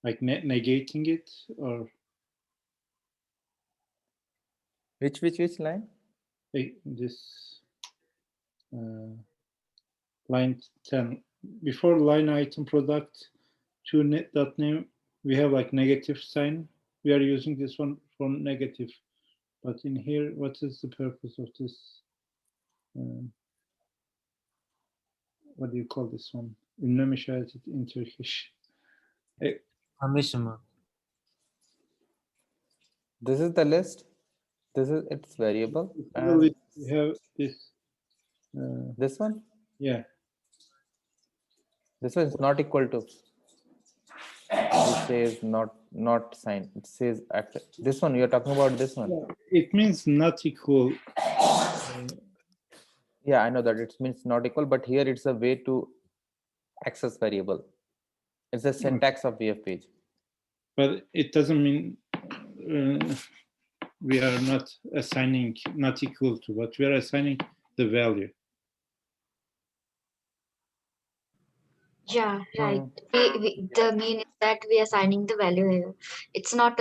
like negating it, or Which line? this line 10 before line item product to dot name? We have like negative sign. We are using this one for negative, but in here, what is the purpose of this? What do you call this one? Ünlem işareti in Turkish. Exclamation mark. This is the list. This is its variable. And We have this. this one. Yeah. This one is not equal to. It says not sign. It says this one. You're talking about this one. It means not equal. Yeah, I know that it means not equal, but here it's a way to access variable. It's the syntax of VF page. But it doesn't mean we are not assigning not equal to, but we are assigning the value. Yeah, right. The mean is that we are assigning the value here. It's not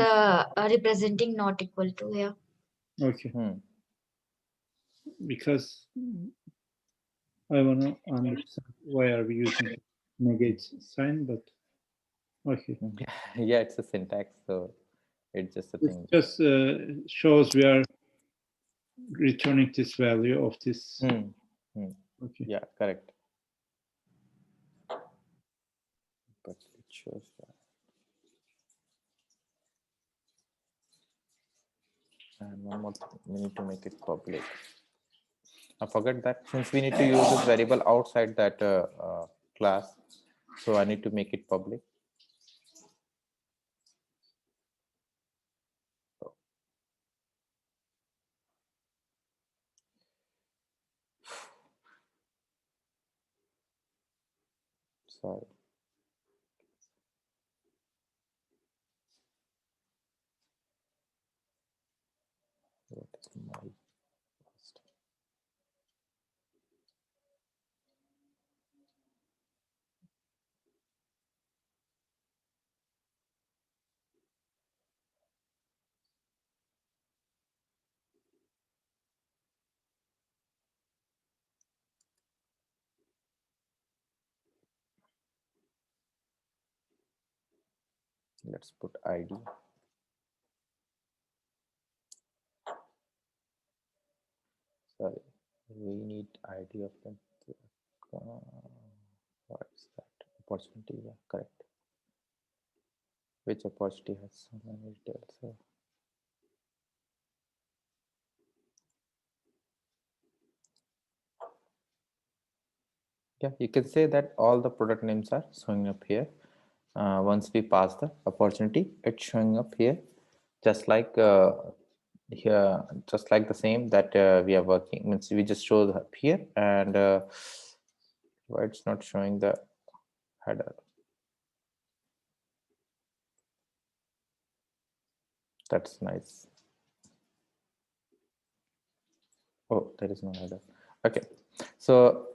representing not equal to here. Okay. Because I want to understand why are we using negate sign, but okay. Yeah, it's a syntax, so it's just a thing. It just shows we are returning this value of this. Okay. Yeah, correct. But it shows that. And one more thing, we need to make it public. I forget that since we need to use this variable outside that class, so I need to make it public. Sorry. What is my first? Let's put ID. Sorry, we need ID of them. What is that? Opportunity, yeah, correct. Which opportunity has so many details? So yeah, you can say that all the product names are showing up here. Once we pass the opportunity, it's showing up here, just like here, just like the same that we are working. Means we just show up here, and why it's not showing the header? That's nice. Oh, there is no header. Okay, so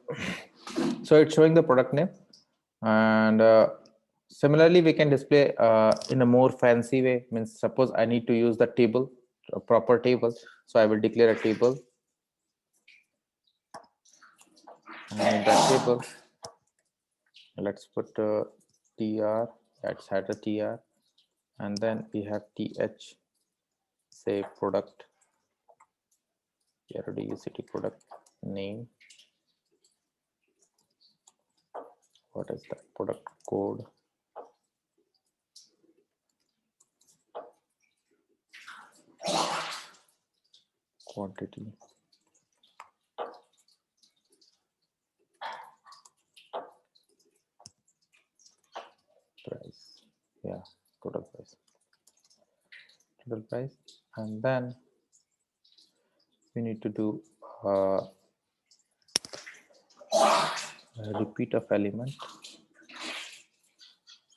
it's showing the product name, and similarly we can display in a more fancy way. Means suppose I need to use the table, a proper table, so I will declare a table. And that table, let's put tr, that's had a tr, and then we have th, say product, RDUCT product name. What is that? Product code. Quantity. Price. Yeah, total price. Total price. And then we need to do a repeat of element.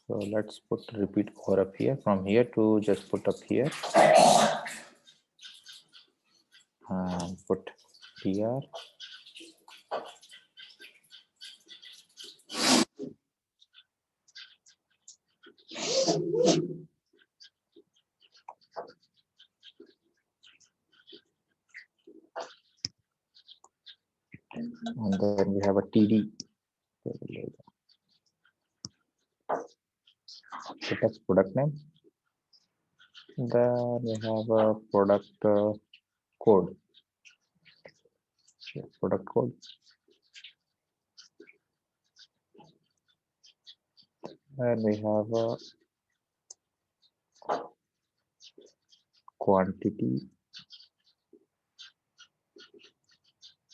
So let's put repeat over up here, from here to just put up here. put PR. And then we have a TD. So that's product name. Then we have a product code. Product code. And we have a quantity.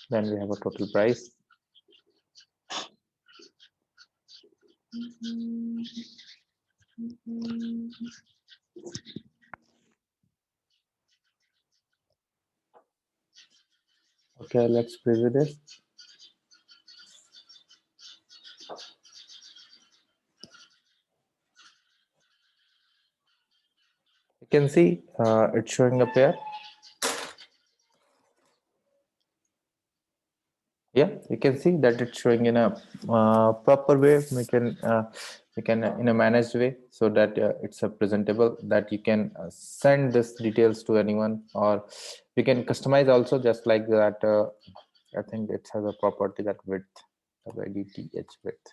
Then we have a total price. Okay, let's preview this. You can see it's showing up here. Yeah, you can see that it's showing in a proper way. We can in a managed way, so that it's a presentable, that you can send this details to anyone, or we can customize also, just like that. I think it has a property that width, WIDTH width.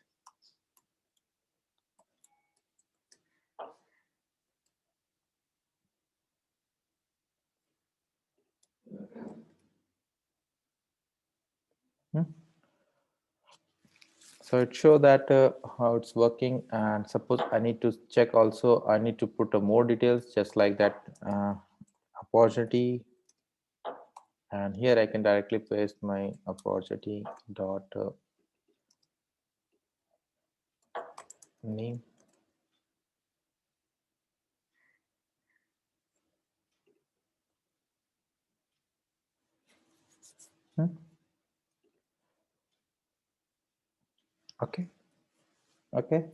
So it shows that how it's working. And suppose I need to check also, I need to put more details, just like that opportunity. And here I can directly paste my opportunity dot name. Okay. Okay.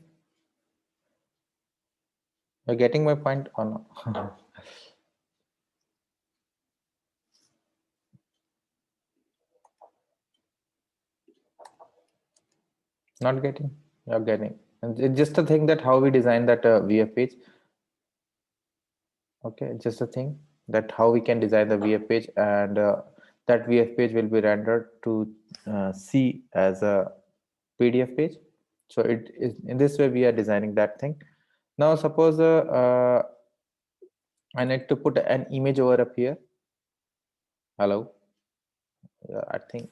You're getting my point or no? Not getting? You're getting. And it's just a thing that how we design that VF page. Okay, just a thing that how we can design the VF page, and that VF page will be rendered to see as a PDF page. So it is in this way we are designing that thing. Now suppose I need to put an image over up here. Hello. Yeah, I think.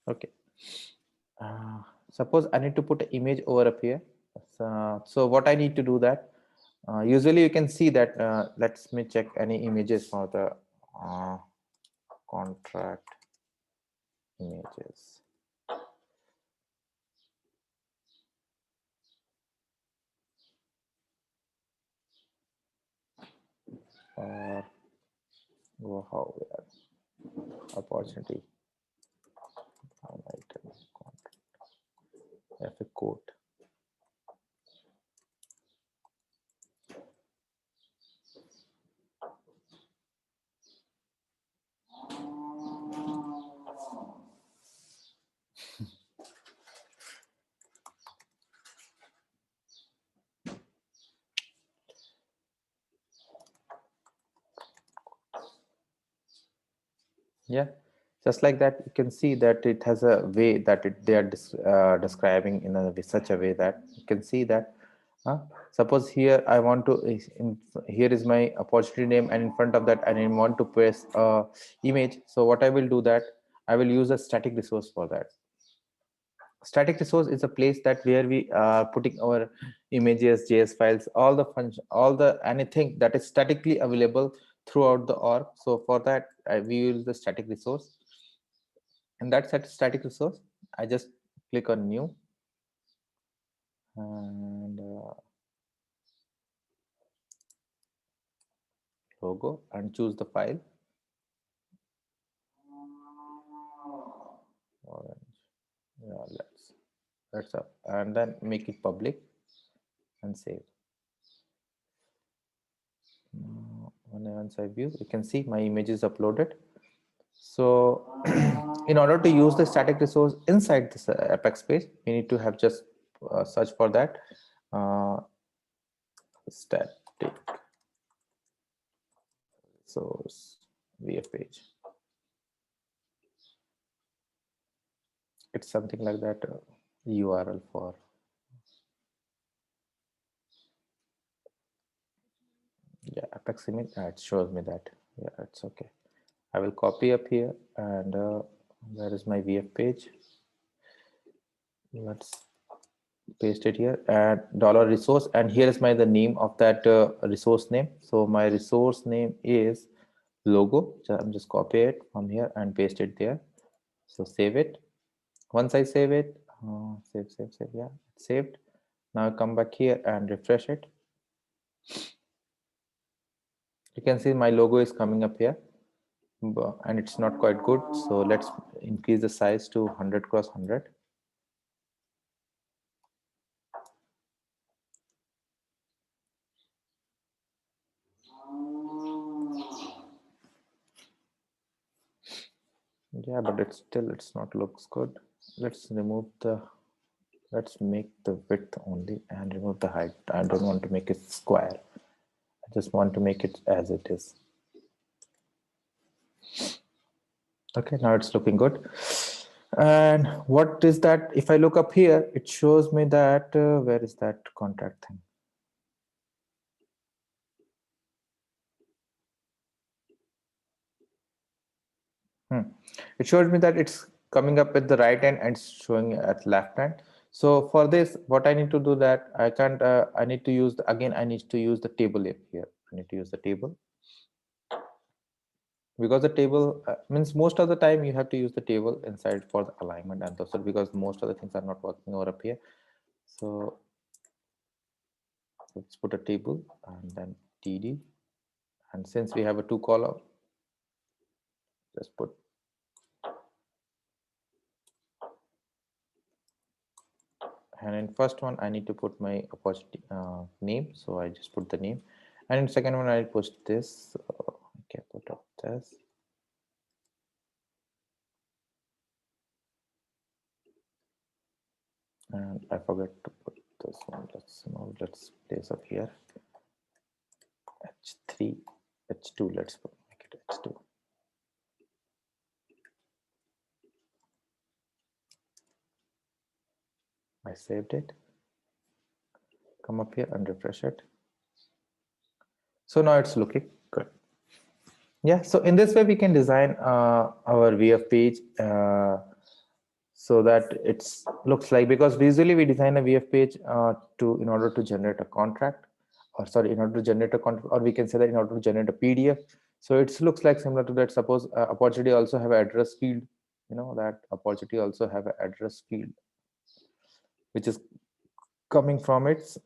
Okay. Suppose I need to put an image over up here. So what I need to do that, usually you can see that, let me check any images for the contract images. Go how we are opportunity item contract F a quote. Yeah, just like that, you can see that it has a way that they are describing in such a way that you can see that. Suppose here I want to, here is my opportunity name, and in front of that I want to paste image. So what I will do that, I will use a static resource for that. Static resource is a place that where we are putting our images, JS files, all the function, all the anything that is statically available throughout the org. So for that, we use the static resource. And that's a static resource. I just click on new, and logo, and choose the file. Orange. Yeah, let's up, and then make it public, and save. Now, once I view, you can see my image is uploaded. So in order to use the static resource inside this Apex page, we need to have just search for that static resource VF page. It's something like that URL for. Yeah, Apex image. It shows me that. Yeah, it's okay. I will copy up here, and where is my VF page? Let's paste it here, and $resource, and here is the name of that resource name. So my resource name is logo. So I'm just copy it from here and paste it there. So save it. Once I save it, save. Yeah, it's saved. Now I come back here and refresh it. You can see my logo is coming up here, and it's not quite good. So let's increase the size to 100 cross 100. Yeah, but it's not looks good. Let's make the width only and remove the height. I don't want to make it square. I just want to make it as it is. Okay, now it's looking good. And what is that? If I look up here, it shows me that where is that contract thing? It shows me that it's coming up at the right hand and it's showing at left hand. So for this, what I need to do that I can't. I need to use I need to use the table here. I need to use the table, because the table means most of the time you have to use the table inside for the alignment and also because most of the things are not working over up here. So let's put a table and then TD, and since we have a 2 column, just put and in first one I need to put my opportunity name, so I just put the name, and in second one I put this. So I can put up this. And I forgot to put this one. Let's place up here H3 H2. Let's make it H2. I saved it. Come up here and refresh it. So now it's looking good. Yeah, so in this way we can design our VF page so that it's looks like, because usually we design a VF page in order to generate a contract, or sorry, in order to generate a contract, or we can say that in order to generate a PDF. So it looks like similar to that. Suppose opportunity also have an address field, that opportunity also have an address field, which is coming from its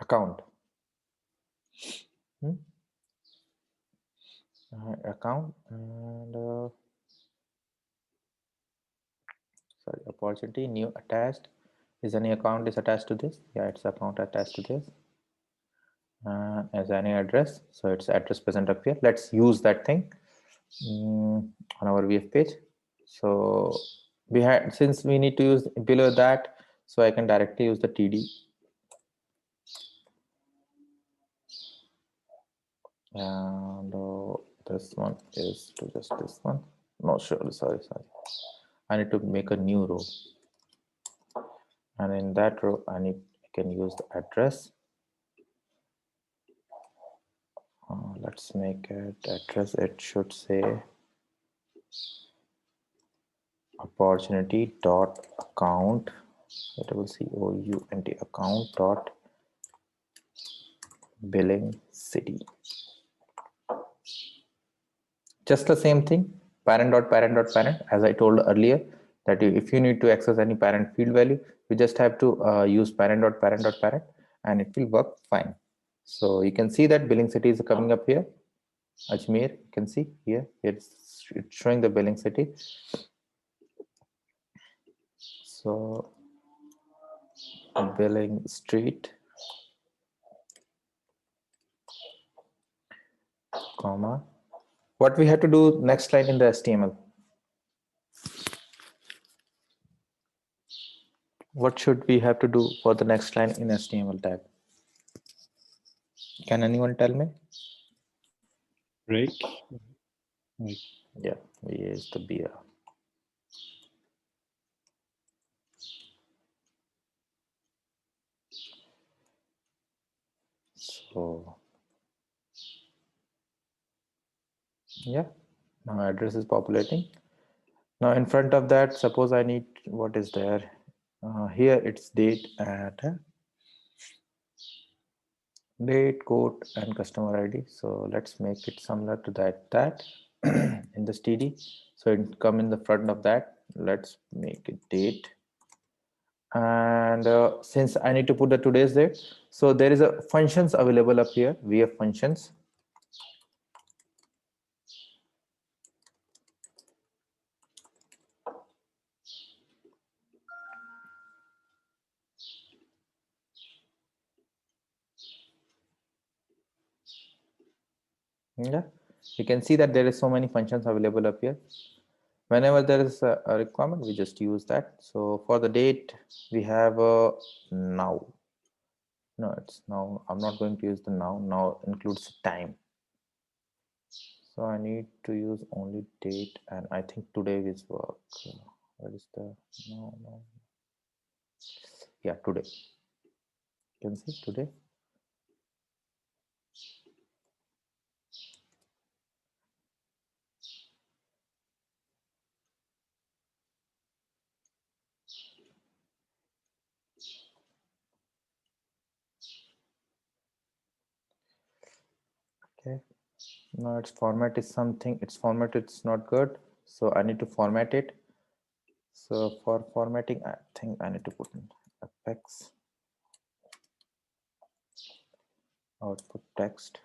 account. Account and sorry, opportunity new attached. Is any account is attached to this? Yeah, it's account attached to this. As any address, so it's address present up here. Let's use that thing on our VF page. So we had, since we need to use below that, so I can directly use the TD. And this one is to just this one. No, sure, sorry. I need to make a new row, and in that row I can use the address. Let's make it address. It should say opportunity dot account. It will see COUNT account dot billing city. Just the same thing, parent dot parent dot parent. As I told earlier, that if you need to access any parent field value, you just have to use parent dot parent dot parent, and it will work fine. So you can see that billing city is coming up here, Ajmer. You can see here it's showing the billing city. So billing street, comma. What we have to do next line in the HTML? What should we have to do for the next line in HTML tag? Can anyone tell me? Break. Yeah, we use the beer. So yeah, now address is populating. Now in front of that, suppose I need, what is there? Here it's date at date, code, and customer ID. So let's make it similar to that in the std. So it come in the front of that. Let's make it date. And since I need to put the today's date, so there is a functions available up here. We have functions. Yeah, you can see that there is so many functions available up here. Whenever there is a requirement, we just use that. So for the date, we have now. No, it's now. I'm not going to use the now. Now includes time. So I need to use only date, and I think today is work. What is the no? Yeah, today. You can see today. Okay. Now its format is something. Its format it's not good. So I need to format it. So for formatting, I think I need to put in apex output text.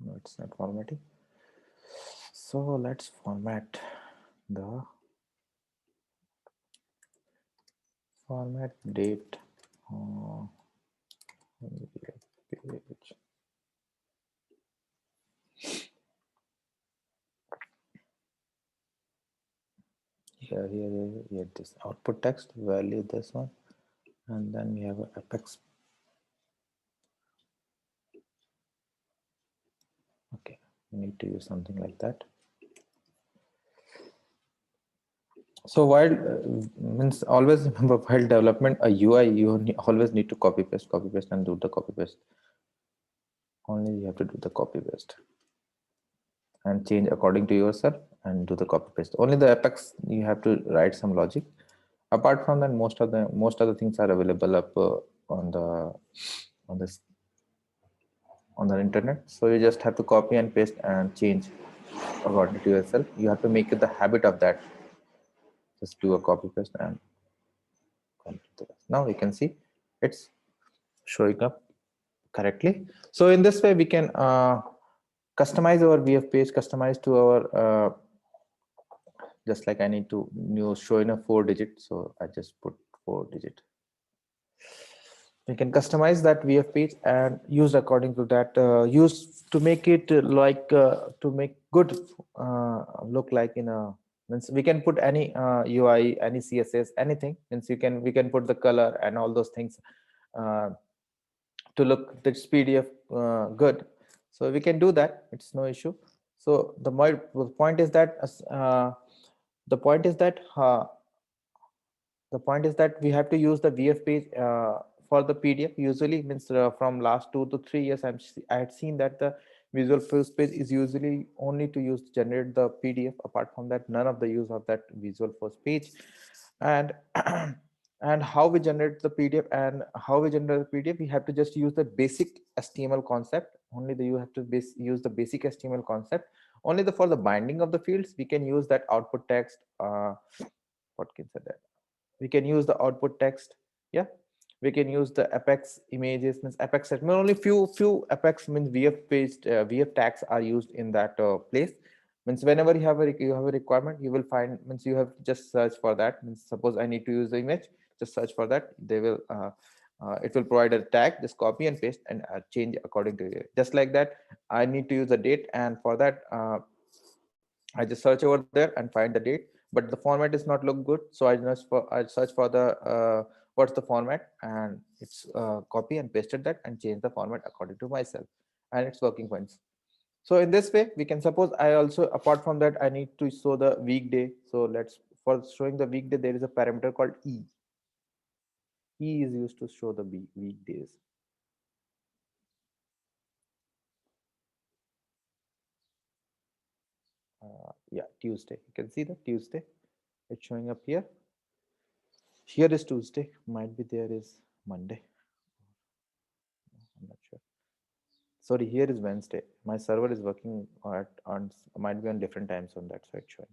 No, it's not formatting. So let's format the format date page. Here, this output text value, this one, and then we have apex. Okay, we need to use something like that. So while means always remember, while development a UI, you always need to copy paste, and do the copy paste. Only you have to do the copy paste and change according to yourself and do the copy paste. Only the apex you have to write some logic. Apart from that, most of the things are available up on the internet. So you just have to copy and paste and change according to yourself. You have to make it the habit of that. Just do a copy paste and now you can see it's showing up correctly. So in this way we can customize our VF page, customize to our just like I need to show in a 4-digit, so I just put 4-digit. You can customize that VF page and use according to that, use to make it to make good look like in a, means we can put any UI, any CSS, anything, means we can put the color and all those things to look this PDF good. So we can do that, it's no issue. So the point is that the point is that we have to use the VF page for the PDF. Usually means from last 2 to 3 years, I had seen that the Visual First page is usually only to use to generate the PDF. Apart from that, none of the use of that Visual First page. And and how we generate the PDF we have to just use the basic HTML concept. Only you have to use the basic HTML concept. Only for the binding of the fields, we can use that output text. What can say that? We can use the output text, yeah, We can use the Apex images, means Apex set. Only few Apex means VF based VF tags are used in that place. Means whenever you have a requirement, you will find, means you have just search for that. Means suppose I need to use the image, just search for that. They will it will provide a tag, just copy and paste and change according to it. Just like that, I need to use a date, and for that I just search over there and find the date, but the format is not look good. So I search for the what's the format, and it's copy and pasted that and change the format according to myself, and it's working fine. So in this way, we can suppose I also, apart from that, I need to show the weekday. So let's, for showing the weekday, there is a parameter called E. E is used to show the weekdays. Yeah, Tuesday. You can see the Tuesday. It's showing up here. Here is Tuesday. Might be there is Monday. I'm not sure. Sorry, here is Wednesday. My server is working on might be on different time zone. That's why it's showing.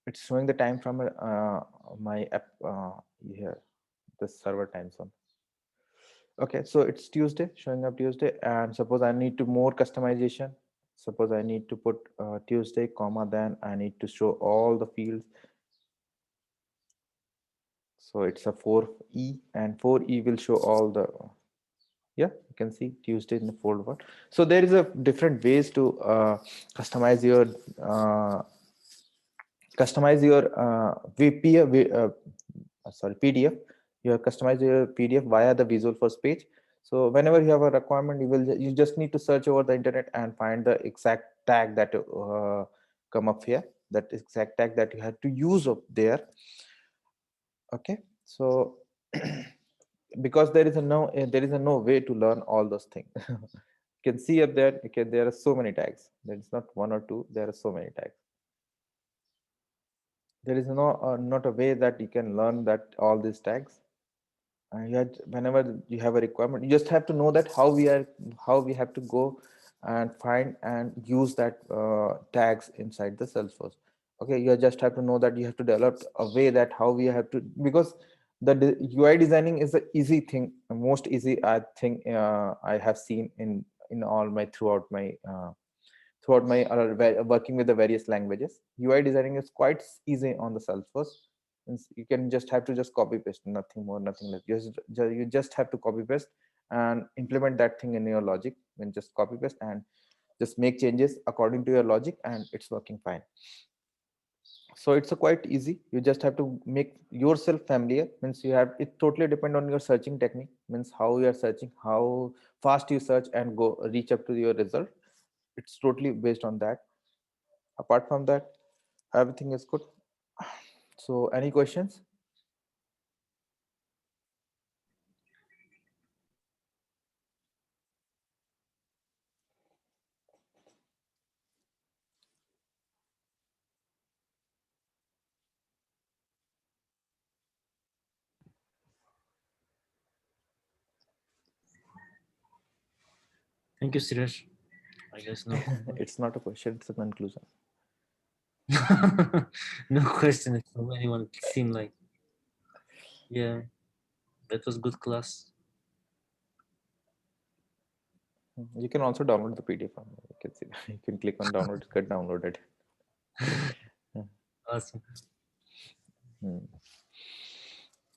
It's showing the time from my app here, the server time zone. Okay, so it's Tuesday, showing up Tuesday, and suppose I need to more customization. Suppose I need to put Tuesday, comma, then I need to show all the fields. So it's a 4E, and 4E will show all the, yeah, you can see Tuesday in the fold one. So there is a different ways to customize your PDF. You have customized your PDF via the Visualforce page. So whenever you have a requirement, you just need to search over the internet and find the exact tag that come up here, that exact tag that you have to use up there. Okay, so because there is no way to learn all those things. You can see up there, okay, there are so many tags. There is not one or two, there are so many tags. There is not a way that you can learn that all these tags. Whenever you have a requirement, you just have to know that how we have to go and find and use that tags inside the Salesforce. Okay, you just have to know that you have to develop a way that how we have to, because the UI designing is the easy thing, most easy I think I have seen in all my throughout my working with the various languages. UI designing is quite easy on the Salesforce. You can just have to just copy paste, nothing more, nothing less. You just have to copy paste and implement that thing in your logic, and just copy paste and just make changes according to your logic, and it's working fine. So it's a quite easy. You just have to make yourself familiar. Means you have, it totally depend on your searching technique. Means how you are searching, how fast you search and go reach up to your result. It's totally based on that. Apart from that, everything is good. So any questions? Thank you, Siraj. I guess no. It's not a question, it's a conclusion. No question from anyone. It seemed like, yeah, that was good class. You can also download the PDF. You can see, you can click on download, it get downloaded. Awesome.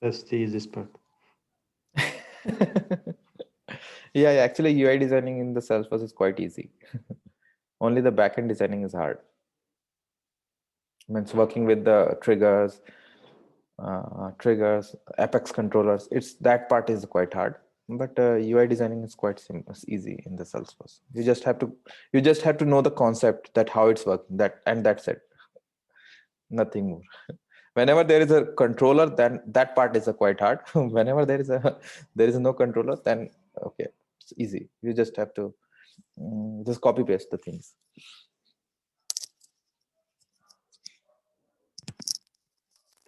That's the easiest part. Yeah, actually UI designing in the Salesforce is quite easy. Only the backend designing is hard. Means working with the triggers, Apex controllers, it's that part is quite hard. But UI designing is quite simple, easy in the Salesforce. You just have to know the concept, that how it's working, and that's it. Nothing more. Whenever there is a controller, then that part is quite hard. Whenever there is no controller, then okay, it's easy. You just have to just copy paste the things.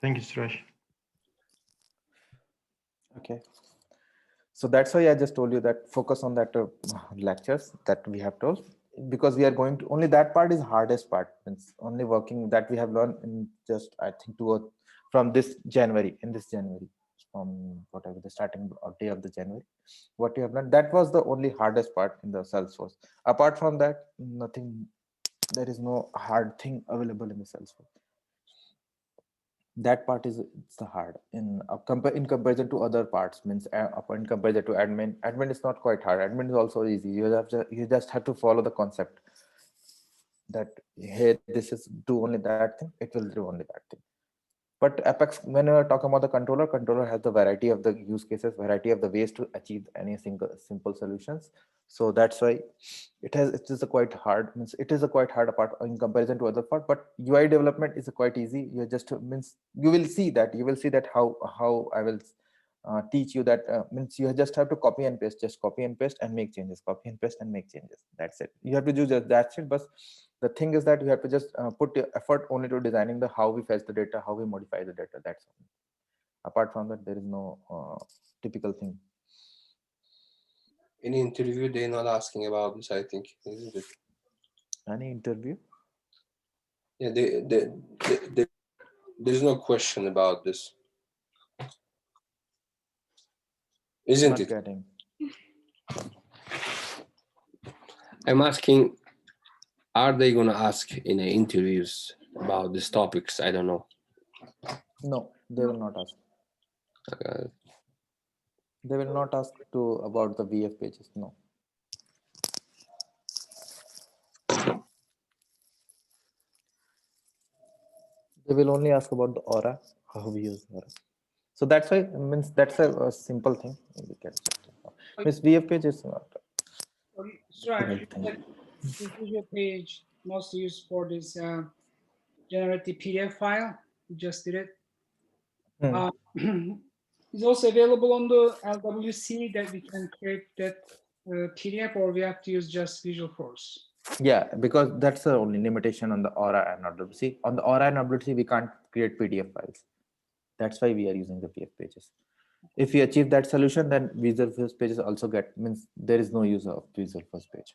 Thank you, Suraj. Okay, so that's why I just told you that focus on that lectures that we have told, because we are going to, only that part is hardest part. It's only working that we have learned in just, I think, from this January, from whatever the starting day of the January. What you have done, that was the only hardest part in the Salesforce. Apart from that, nothing. There is no hard thing available in the Salesforce. That part is it's the hard in in comparison to other parts. Means in comparison to admin is not quite hard. Admin is also easy. You just have to follow the concept that hey, this is do only that thing, it will do only that thing. But Apex, when you're talking about the controller has the variety of the use cases, variety of the ways to achieve any simple solutions. So that's why it is a quite hard, means it is a quite hard part in comparison to other part. But UI development is a quite easy. You just means you will see that how I will teach you that means you just have to copy and paste, just copy and paste and make changes, copy and paste and make changes. That's it. You have to do just that's it. But the thing is that you have to just put your effort only to designing the how we fetch the data, how we modify the data. That's all. Apart from that, there is no typical thing. Any interview, they're not asking about this, I think, isn't it? Any interview? Yeah, there's no question about this. Isn't Not it? getting. I'm asking, are they going to ask in the interviews about these topics? I don't know. No, they will not ask. They will not ask about the VF pages. No. They will only ask about the Aura, how we use Aura. So that's why means that's a simple thing. We can Miss VF page is not. Right. This visual page mostly used for this generative PDF file. We just did it. It's also available on the LWC that we can create that PDF, or we have to use just Visualforce. Yeah, because that's the only limitation on the Aura and LWC. On the Aura and LWC, we can't create PDF files. That's why we are using the VF pages. If we achieve that solution, then Visualforce pages also means there is no use of Visualforce page.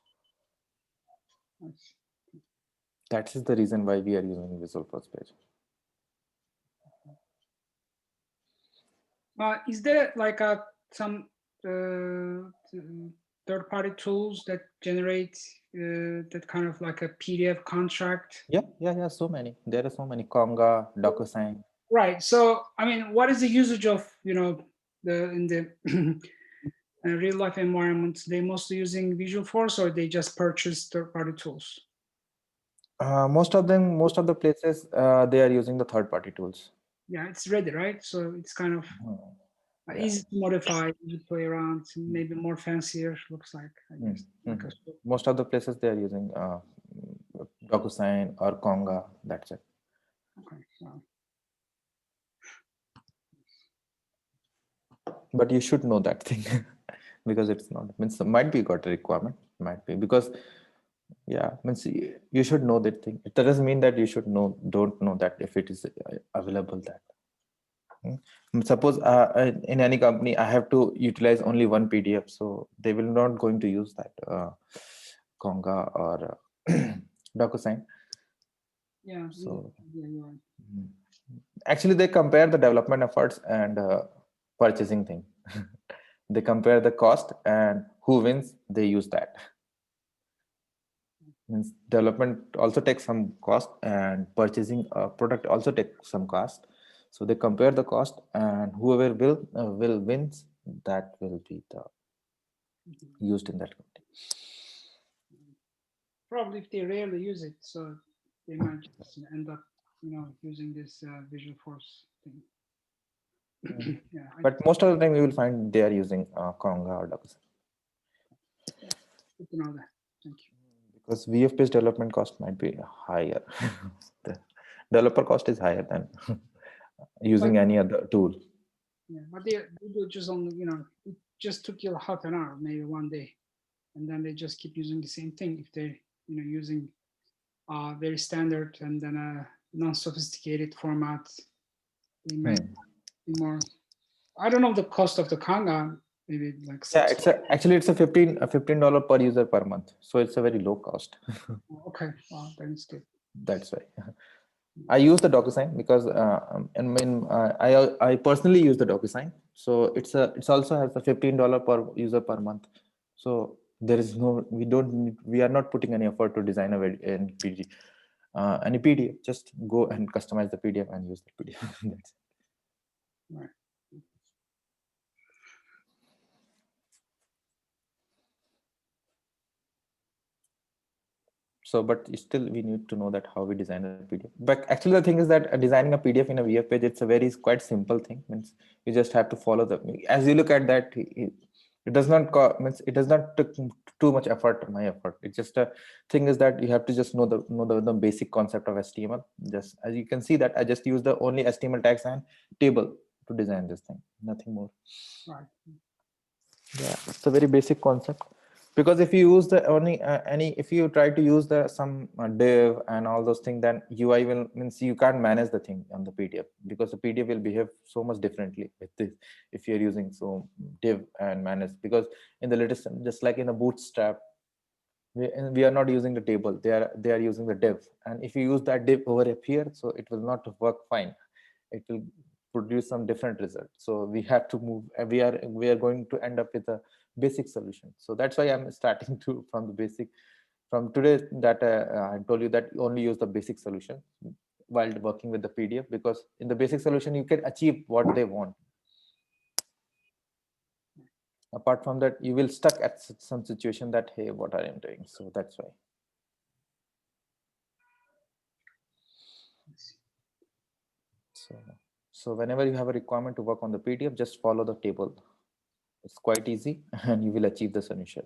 That is the reason why we are using Visualforce page. Is there like some third-party tools that generate that kind of like a PDF contract? Yeah. So many. There are so many. Conga, DocuSign. Right. So, I mean, what is the usage of, in the real life environments? They mostly using Visualforce, or they just purchase third-party tools? Most of the places, they are using the third-party tools. Yeah, it's ready, right? So it's kind of easy to modify, easy to play around, maybe more fancier, looks like, I guess. Most of the places they are using DocuSign or Conga, that's it. Okay. Wow. But you should know that thing because it's not, means might be got a requirement, might be, because means you should know that thing. It doesn't mean that you should don't know that if it is available that. Suppose in any company I have to utilize only one PDF, so they will not going to use that Conga or DocuSign. Yeah. So you're right. actually they compare the development efforts and purchasing thing. They compare the cost and who wins, they use that. Means development also takes some cost and purchasing a product also takes some cost. So they compare the cost, and whoever will wins, that will be the used in that company. Probably if they rarely use it, so they might just end up, using this Visualforce thing. Yeah, but most of the time you will find they are using Conga or DocuSign. Good to know that. Thank you. Because VF page development cost might be higher. The developer cost is higher than using any other tool. Yeah, but they do just on, it just took you half an hour, maybe one day, and then they just keep using the same thing. If they're, using very standard and then a non-sophisticated format, they might be more. I don't know the cost of the Conga. Maybe like actually it's a $15 per user per month, so it's a very low cost. Okay, wow, that's good. That's why I use the DocuSign because I personally use the DocuSign, So it's also has a $15 per user per month. So there is no, we are not putting any effort to design any PDF. Just go and customize the PDF and use the PDF. That's it. Right. So, but still we need to know that how we design a PDF. But actually the thing is that designing a PDF in a VF page, it's a very quite simple thing. Means you just have to follow as you look at that, it does not means it does not take too much effort, my effort. It's just a thing is that you have to just know the basic concept of HTML. Just as you can see that I just use the only HTML tags and table to design this thing, nothing more. Right. Yeah, it's a very basic concept. Because if you use the if you try to use some div and all those things, then UI will means you can't manage the thing on the PDF, because the PDF will behave so much differently with this if you're using div and manage. Because in the latest, just like in the Bootstrap, we are not using the table, they are using the div, and if you use that div over here, so it will not work fine. It will produce some different result. So we have to move, we are going to end up with a basic solution. So that's why I'm starting from the basic. From today that I told you that you only use the basic solution while working with the PDF, because in the basic solution you can achieve what they want. Apart from that, you will stuck at some situation that, hey, what are you doing? So that's why. So whenever you have a requirement to work on the PDF, just follow the table. It's quite easy and you will achieve the solution.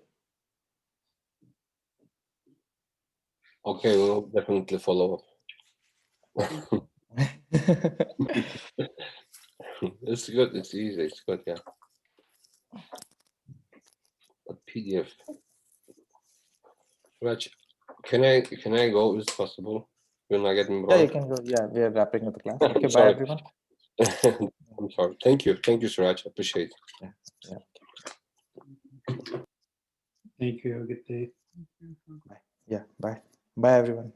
Okay, we'll definitely follow up. It's good. It's easy. It's good. Yeah. A PDF. Raj, can I go? Is it possible? You're not getting Yeah, wrong. you can go. Yeah, we are wrapping up the class. Okay, bye Sorry. everyone. I'm sorry. Thank you, Suraj. Appreciate it. Yeah. Thank you. Have a good day. Yeah, bye. Bye everyone.